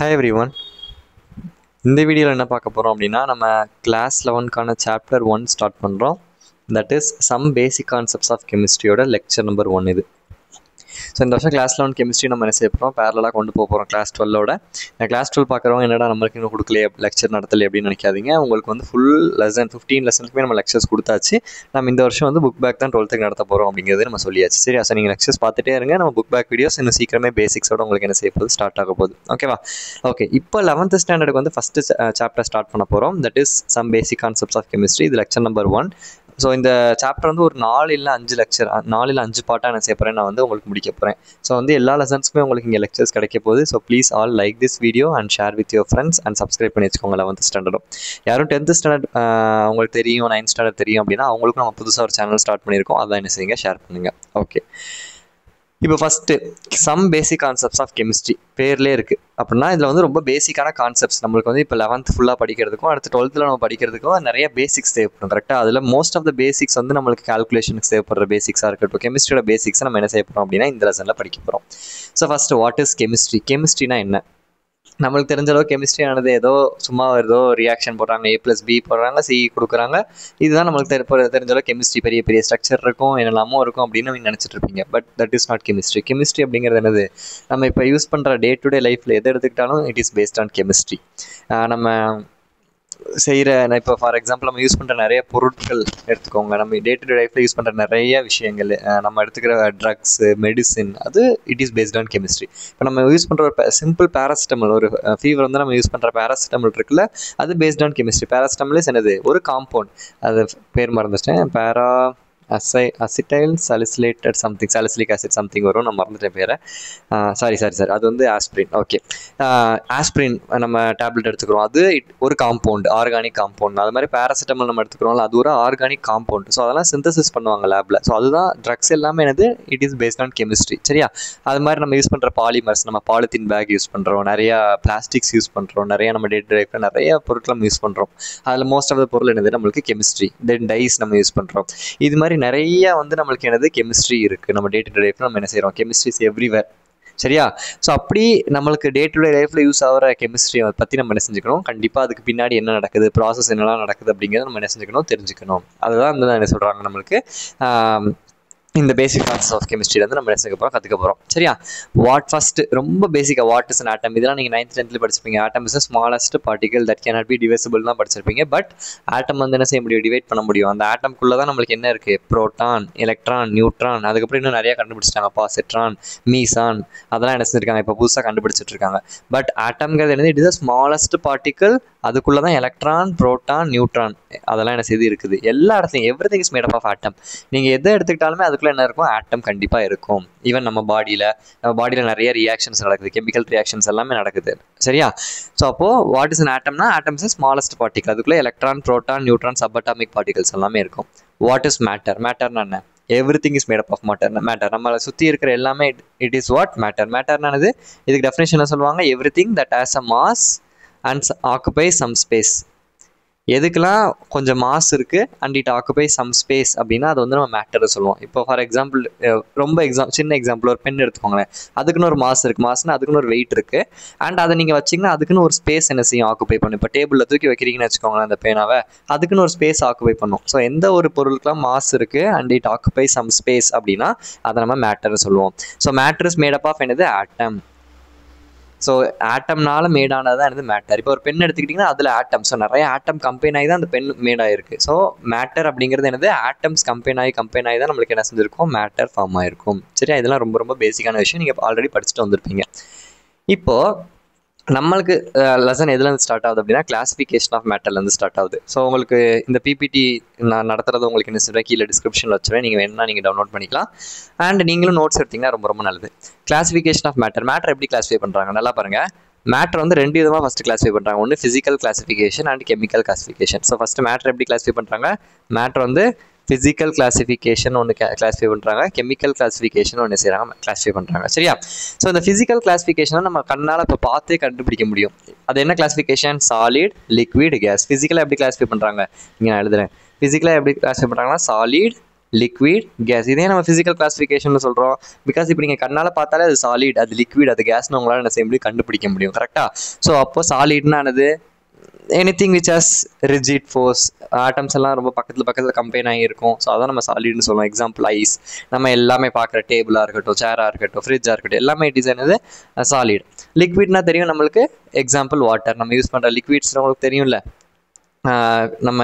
Hi everyone. இந்த வீடியோவில் என்ன பார்க்க போகிறோம் அப்படின்னா நம்ம கிளாஸ் 11க்கான சாப்டர் 1 ஸ்டார்ட் பண்ணுறோம். That is some basic concepts of கெமிஸ்ட்ரியோட லெக்சர் நம்பர் 1 இது. ஸோ இந்த வருஷம் கிளாஸ் 11 கெமிஸ்ட்ரி நம்ம என்ன செய்ய போகிறோம், பேரலாக கொண்டு போகிறோம் கிளாஸ் 12ஓட. கிளாஸ் 12 பார்க்குறவங்க என்னடா நம்மளுக்கு இன்னும் கொடுக்கலையே, லெக்சர் நடத்தலை அப்படின்னு நினைக்காதீங்க. உங்களுக்கு வந்து ஃபுல் லெசன் 15 லெசனுக்குமே நம்ம லெக்சர்ஸ் கொடுத்தாச்சு. நம்ம இந்த வருஷம் வந்து புக் பேக் தான் 12க்கு நடத்த போகிறோம் அப்படிங்கிறது நம்ம சொல்லியாச்சு. சரி, ஸோ நீங்கள் லெக்சர்ஸ் பார்த்துட்டே இருங்க. நம்ம புக் பேக் வீடியோஸ் இன்னும் சீக்கிரமே பேசிக்ஸோட உங்களுக்கு என்ன செய்ய போகுது, ஸ்டார்ட் ஆக போகுது. ஓகேவா? ஓகே, இப்போ 11th ஸ்டாண்டர்டுக்கு வந்து ஃபஸ்ட்டு சாப்டர் ஸ்டார்ட் பண்ண போகிறோம். That is some basic concepts of chemistry. இது லெக்சர் நம்பர் 1. ஸோ இந்த சாப்டர் வந்து ஒரு 4 இல்லை 5 லெக்சர், 4 இல்லை 5 பார்ட்டாக என்ன செய்ய போகிறேன், நான் வந்து உங்களுக்கு முடிக்க போகிறேன். ஸோ வந்து எல்லா லெசன்ஸுக்குமே உங்களுக்கு இங்கே லெக்சர்ஸ் கிடைக்க போகுது. So please all like this video and share with your friends and subscribe பண்ணி வச்சுக்கோங்க. 11th ஸ்டாண்டர்டும் யாரும் 10th ஸ்டாண்டர்ட் உங்களுக்கு தெரியும், 9th ஸ்டாண்டர்ட் தெரியும் அப்படின்னா அவங்களுக்கும் நம்ம புதுசாக ஒரு சேனல் ஸ்டார்ட் பண்ணியிருக்கோம். அதான் என்ன செய்யுங்க, ஷேர் பண்ணுங்கள். ஓகே, இப்போ first some basic concepts of chemistry பேர்லேயே இருக்குது அப்படின்னா இதில் வந்து ரொம்ப பேசிக்கான கான்செப்ட்ஸ் நம்மளுக்கு வந்து இப்போ 11th ஃபுல்லாக படிக்கிறதுக்கும் அடுத்து 12th நம்ம படிக்கிறதுக்கும் நிறைய பேசிக்ஸ் தேவைப்படும். கரெக்டாக அதில் மோஸ்ட் ஆஃப் த பேசிக்ஸ் வந்து நம்மளுக்கு கால்குலேஷனுக்கு தேவைப்படுற பேசிக்ஸாக இருக்குது. இப்போ கெமிஸ்ட்ரியோட பேசிக்ஸை நம்ம என்ன செய்ய போகிறோம் அப்படின்னா இந்த லெசனில் படிக்க போகிறோம். So first what is chemistry? கெமிஸ்ட்ரினா என்ன? நம்மளுக்கு தெரிஞ்ச அளவு கெமிஸ்ட்ரி ஆனது ஏதோ சும்மா ஏதோ ரியாக்ஷன் போடுறாங்க, A+B போடுறாங்க, C கொடுக்குறாங்க. இதுதான் நம்மளுக்கு தெரிஞ்ச அளவு கெமிஸ்ட்ரி. பெரிய பெரிய ஸ்ட்ரக்சர் இருக்கும், என்னெல்லாமோ இருக்கும் அப்படின்னு நீங்கள் நினச்சிட்டு இருப்பீங்க. But that is not chemistry. Chemistry அப்படிங்கிறது என்னது, நம்ம இப்போ யூஸ் பண்ணுற டே டு டே லைஃப்பில் எதை எடுத்துக்கிட்டாலும் it is based on chemistry. நம்ம செய்கிற இப்போ ஃபார் எக்ஸாம்பிள் நம்ம யூஸ் பண்ணுற நிறைய பொருட்கள் எடுத்துக்கோங்க. நம்ம டே டு டே லைஃப்பில் யூஸ் பண்ணுற நிறைய விஷயங்கள், நம்ம எடுத்துக்கிற ட்ரக்ஸு, மெடிசின், அது it is based on chemistry. இப்போ நம்ம யூஸ் பண்ணுற ஒரு சிம்பிள் பேராசிட்டமல், ஒரு ஃபீவர் வந்து நம்ம யூஸ் பண்ணுற பேராசிட்டமல் இருக்குல்ல, அது based on chemistry. Paracetamol is என்னது, ஒரு காம்பவுண்ட். அது பேர் மறந்துச்சிட்டேன். Acetyl salicylated something, salicylic acid something வரும், நான் மறந்துட்டேன் பேரை. சாரி அது வந்து ஆஸ்பிரின். ஓகே, ஆஸ்பிரின் நம்ம டேப்லெட் எடுத்துக்கிறோம், அது ஒரு காம்பவுண்ட், ஆர்கானிக் காம்பவுண்ட். அது மாதிரி பேராசிட்டமல் நம்ம எடுத்துக்கிறோம்ல, அது ஒரு ஆர்கானிக் காம்பவுண்ட். ஸோ அதெல்லாம் சிந்தசிஸ் பண்ணுவாங்க லேபில். ஸோ அதுதான் ட்ரக்ஸ் எல்லாமே என்னது, it is based on chemistry. சரியா? அது மாதிரி நம்ம யூஸ் பண்ணுற பாலிமர்ஸ், நம்ம பாலித்தீன் பேக் யூஸ் பண்ணுறோம், நிறையா பிளாஸ்டிக்ஸ் யூஸ் பண்ணுறோம், நிறைய நம்ம டே டு டே லைஃப்பில் நிறைய பொருட்கள் நம்ம யூஸ் பண்ணுறோம். அதில் மோஸ்ட் ஆஃப் த பொருள் என்னது, நம்மளுக்கு கெமிஸ்ட்ரி. தென் டைஸ் நம்ம யூஸ் பண்ணுறோம். இது மாதிரி நிறைய வந்து நம்மளுக்கு என்னது, கெமிஸ்ட்ரி இருக்குது. நம்ம டே டு டே லைஃப்பில் நம்ம என்ன செய்கிறோம், கெமிஸ்ட்ரி இஸ் எவ்ரிவேர். சரியா? ஸோ அப்படி நம்மளுக்கு டே டு டே லைஃப்பில் யூஸ் ஆகிற கெமிஸ்ட்ரியை பற்றி நம்ம என்ன செஞ்சுக்கணும், கண்டிப்பாக அதுக்கு பின்னாடி என்ன நடக்குது, ப்ராசஸ் என்னெல்லாம் நடக்குது அப்படிங்கிறத நம்ம என்ன செஞ்சுக்கணும், தெரிஞ்சுக்கணும். அதுதான் வந்து என்ன சொல்கிறாங்க, நம்மளுக்கு இந்த பேசிக் கான்செப்ட்ஸ் ஆஃப் கெமிஸ்ட்ரியில் வந்து நம்ம என்ன கற்றுக்க போகிறோம். சரியா? ஃபஸ்ட்டு ரொம்ப பேசிக்காக வாட் இஸ் அன் ஆட்டம். இதெல்லாம் நீங்கள் 9th 10th படிச்சிருப்பீங்க. Atom is smallest particle that can not be divisible தான் படிச்சிருப்பீங்க. பட் ஆட்டம் வந்து என்ன செய்ய முடியும், டிவைட் பண்ண முடியும். அந்த ஆட்டம்குள்ளே தான் நம்மளுக்கு என்ன இருக்குது, புரோட்டான், எலக்ட்ரான், நியூட்ரான், அதுக்கப்புறம் இன்னும் நிறையா கண்டுபிடிச்சிட்டாங்க, பாசிட்ரான், மீசான், அதெல்லாம் என்ன செஞ்சுருக்காங்க, இப்போ புதுசாக கண்டுபிடிச்சிட்டு இருக்காங்க. பட் ஆட்டம்ங்கிறது என்னது, it is the smallest particle. அதுக்குள்ளே தான் எலக்ட்ரான், புரோட்டான், நியூட்ரான், அதெல்லாம் என்ன செய்து இருக்குது. எல்லா இடத்துலையும் everything is made up of atom. நீங்கள் எதை எடுத்துக்கிட்டாலுமே அதுக்குள்ளே என்ன இருக்கும், ஆட்டம் கண்டிப்பாக இருக்கும். ஈவன் நம்ம பாடியில் நிறைய ரியாக்ஷன்ஸ் நடக்குது, கெமிக்கல் ரியாக்ஷன்ஸ் எல்லாமே நடக்குது. சரியா? ஸோ அப்போது வாட் இஸ் அன் ஆட்டம்னா, ஆட்டம்ஸ் இஸ் ஸ்மாலஸ்ட் பார்ட்டிகல். அதுக்குள்ளே electron, proton, neutron, subatomic particles எல்லாமே இருக்கும். What is matter? மேட்டர்னா என்ன, everything is made up of matter. நம்மளை சுற்றி இருக்கிற எல்லாமே இட் இஸ் வாட், மேட்டர். மேட்டர்னானது இதுக்கு டெஃபினேஷன் என்ன சொல்லுவாங்க, everything that has a mass and occupy some space. எதுக்கெல்லாம் கொஞ்சம் மாஸ் இருக்குது and it occupy some space அப்படின்னா அது வந்து நம்ம மேட்டரை சொல்லுவோம். இப்போ ஃபார் எக்ஸாம்பிள் ரொம்ப சின்ன எக்ஸாம்பிள், ஒரு பென் எடுத்துக்கோங்களேன். அதுக்குன்னு ஒரு மாஸ் இருக்குது, மாஸ்னா அதுக்குன்னு ஒரு வெயிட் இருக்குது. அண்ட் அதை நீங்கள் வச்சிங்கன்னா அதுக்குன்னு ஒரு ஸ்பேஸ் என்ன செய்யும், ஆக்குபை பண்ணும். இப்போ டேபிளில் தூக்கி வைக்கிறீங்கன்னு வச்சுக்கோங்களேன் அந்த பேனாவை, அதுக்குன்னு ஒரு ஸ்பேஸ் ஆக்குபை பண்ணும். ஸோ எந்த ஒரு பொருளுக்கெல்லாம் மாஸ் இருக்குது and it occupy some space அப்படின்னா அதை நம்ம மேட்டரை சொல்லுவோம். So matter is made up of என்னது, ஆட்டம். ஸோ ஆட்டம்னால மேடானது தான் என்னது, மேட்டர். இப்போ ஒரு பென் எடுத்துக்கிட்டிங்கன்னா அதில் ஆட்டம், ஸோ நிறைய ஆட்டம் கம்பைன் ஆகி தான் அந்த பென் மேடாயிருக்கு. ஸோ மேட்டர் அப்படிங்கிறது என்னது, ஆட்டம்ஸ் கம்பைன் ஆகி தான் நம்மளுக்கு என்ன செஞ்சுருக்கும், மேட்டர் ஃபார்ம் ஆகிருக்கும். சரியா? இதெல்லாம் ரொம்ப ரொம்ப பேசிக்கான விஷயம், நீங்கள் ஆல்ரெடி படிச்சுட்டு வந்திருப்பீங்க. இப்போது நம்மளுக்கு லெசன் எதுலேருந்து ஸ்டார்ட் ஆகுது அப்படின்னா கிளாஸிஃபிகேஷன் ஆஃப் மேட்டர்லேருந்து ஸ்டார்ட் ஆகுது. ஸோ உங்களுக்கு இந்த பிபிடி நான் நடத்துறது உங்களுக்கு என்ன சொல்கிறேன், கீழே டிஸ்கிரிப்ஷனில் வச்சுருவேன், நீங்கள் வேணும்னா நீங்கள் டவுன்லோட் பண்ணிக்கலாம். அண்ட் நீங்களும் நோட்ஸ் எடுத்திங்கன்னா ரொம்ப ரொம்ப நல்லது. கிளாஸிஃபிகேஷன் ஆஃப் மேட்டர் எப்படி கிளாஸிஃபை பண்ணுறாங்க நல்லா பாருங்கள். மேட்டர் வந்து 2 விதமாக ஃபஸ்ட்டு கிளாஸிஃபை பண்ணுறாங்க. ஒன்று physical classification and chemical classification. So first matter எப்படி கிளாஸிஃபை பண்ணுறாங்க, மேட்டர் வந்து ஃபிசிக்கல் கிளாஸிஃபிகேஷன் ஒன்று கிளாஸிஃபை பண்ணுறாங்க, கெமிக்கல் கிளாஸிஃபிகேஷன் ஒன்று செய்கிறாங்க, கிளாஸிஃபை பண்ணுறாங்க. சரியா? ஸோ இந்த ஃபிசிக்கல் கிளாஸிஃபிகேஷனை நம்ம கண்ணால் இப்போ பார்த்தே கண்டுபிடிக்க முடியும். அது என்ன கிளாஸிஃபிகேஷன், சாலிட், லிக்விட், கேஸ். ஃபிசிக்கலாக எப்படி கிளாஸிஃபை பண்ணுறாங்க, இங்கே நான் எழுதுகிறேன். ஃபிசிக்கலாக எப்படி கிளாஸிஃபை பண்ணுறாங்கன்னா சாலிட், liquid gas. இதே நம்ம physical classification சொல்றோம். பிகாஸ் இப்போ நீங்கள் கண்ணால் பார்த்தாலே அது சாலிட், அது லிக்விட், அது கேஸ்னு உங்களால் என்ன செய்ய முடியும், கண்டுபிடிக்க முடியும். கரெக்டாக? ஸோ அப்போ சாலிட்னா என்னது, anything which has rigid force, atoms எல்லாம் ரொம்ப பக்கத்தில் கம்பைன் ஆகியிருக்கும். ஸோ அதான் நம்ம சாலிட்னு சொல்லுவோம். எக்ஸாம்பிள் ஐஸ், நம்ம எல்லாமே பார்க்குற டேபிளாக இருக்கட்டும், சேராக இருக்கட்டும், ஃப்ரிட்ஜாக இருக்கட்டும், எல்லாமே இட் இஸ் என்னது, சாலிட். லிக்விட்னா தெரியும் நம்மளுக்கு, எக்ஸாம்பிள் வாட்டர். நம்ம யூஸ் பண்ணுற லிக்விட்ஸ் உங்களுக்கு தெரியும்ல, நம்ம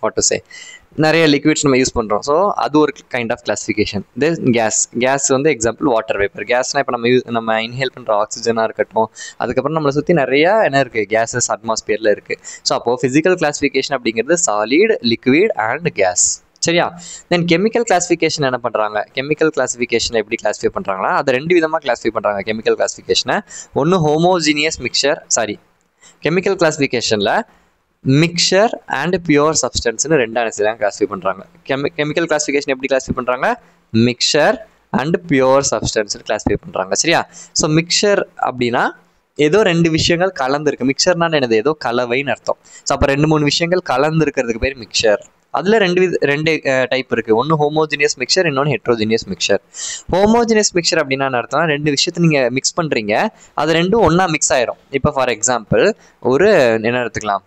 வாட் டு சே, நிறைய லிக்விட்ஸ் நம்ம யூஸ் பண்ணுறோம். ஸோ அது ஒரு kind of classification. Then gas வந்து எக்ஸாம்பிள் வாட்டர் வேப்பர். கேஸ்னால் இப்போ நம்ம இன்ஹேல் பண்ணுற ஆக்சிஜனாக இருக்கட்டும், அதுக்கப்புறம் நம்மளை சுற்றி நிறையா என்ன இருக்குது, கேஸஸ் அட்மாஸ்பியரில் இருக்குது. ஸோ அப்போது ஃபிசிக்கல் கிளாஸிஃபிகேஷன் அப்படிங்கிறது சாலிட், லிக்விட் அண்ட் கேஸ். சரியா? தென் கெமிக்கல் கிளாஸிஃபிகேஷன் என்ன பண்ணுறாங்க, கெமிக்கல் கிளாஸிஃபிகேஷன் எப்படி கிளாஸிஃபை பண்ணுறாங்கன்னா, அதை 2 விதமாக கிளாஸிஃபை பண்ணுறாங்க கெமிக்கல் கிளாஸிஃபிகேஷனை. ஒன்று ஹோமோஜீனியஸ் மிக்சர், கெமிக்கல் கிளாஸிஃபிகேஷனில் மிக்சர் அண்ட் பியூர் சப்ஸ்டன்ஸ்னு 2 கிளாஸிஃபை பண்ணுறாங்க. கெமிக்கல் கிளாஸிஃபிகேஷன் எப்படி கிளாஸிஃபை பண்ணுறாங்க, மிக்சர் அண்ட் பியூர் சப்ஸ்டன்ஸ்னு கிளாஸிஃபை பண்ணுறாங்க. சரியா? ஸோ மிக்சர் அப்படின்னா ஏதோ 2 விஷயங்கள் கலந்துருக்கு. மிக்சர்னா என்னது, ஏதோ கலவைன்னு அர்த்தம். ஸோ அப்போ 2-3 விஷயங்கள் கலந்துருக்கிறதுக்கு பேர் மிக்சர். அதில் 2 டைப் இருக்குது. ஒன்று ஹோமோஜினியஸ் மிக்சர், இன்னொன்று ஹெட்ரோஜினியஸ் மிக்சர். ஹோமோஜினியஸ் மிக்சர் அப்படின்னா அர்த்தம், 2 விஷயத்தை நீங்கள் மிக்ஸ் பண்ணுறீங்க, அது 2 ஒன்றா மிக்ஸ் ஆயிரும். இப்போ ஃபார் எக்ஸாம்பிள் ஒரு என்ன எடுத்துக்கலாம்,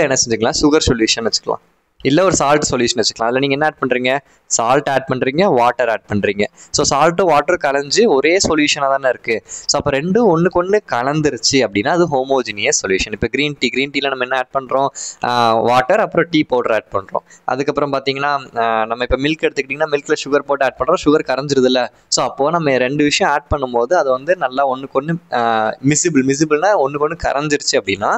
என்ன செஞ்சுக்கலாம், சுகர் சொல்யூஷன் வச்சுக்கலாம், இல்லை ஒரு சால்ட் சொல்யூஷன் வச்சுக்கலாம். அதில் நீங்கள் என்ன ஆட் பண்ணுறீங்க, சால்ட் ஆட் பண்ணுறீங்க, வாட்டர் ஆட் பண்ணுறீங்க. ஸோ சால்ட்டும் வாட்டர் கலஞ்சு ஒரே சொல்யூஷனாக தானே இருக்குது. ஸோ அப்போ 2 ஒன்றுக்கு கலந்துருச்சு அப்படின்னா அது ஹோமோஜினியஸ் சொல்யூஷன். இப்போ க்ரீன் டீயில் நம்ம என்ன ஆட் பண்ணுறோம், வாட்டர், அப்புறம் டீ பவுடர் ஆட் பண்ணுறோம். அதுக்கப்புறம் பார்த்தீங்கன்னா நம்ம இப்போ மில்க் எடுத்துக்கிட்டிங்கன்னா மில்கில் சுகர் போட்டு ஆட் பண்ணுறோம், சுகர் கரைஞ்சிருதுல்ல. ஸோ அப்போது நம்ம 2 விஷயம் ஆட் பண்ணும்போது அது வந்து நல்லா ஒன்றுக்கு மிசிபிள்னா ஒன்றுக்கு கரைஞ்சிருச்சு அப்படின்னா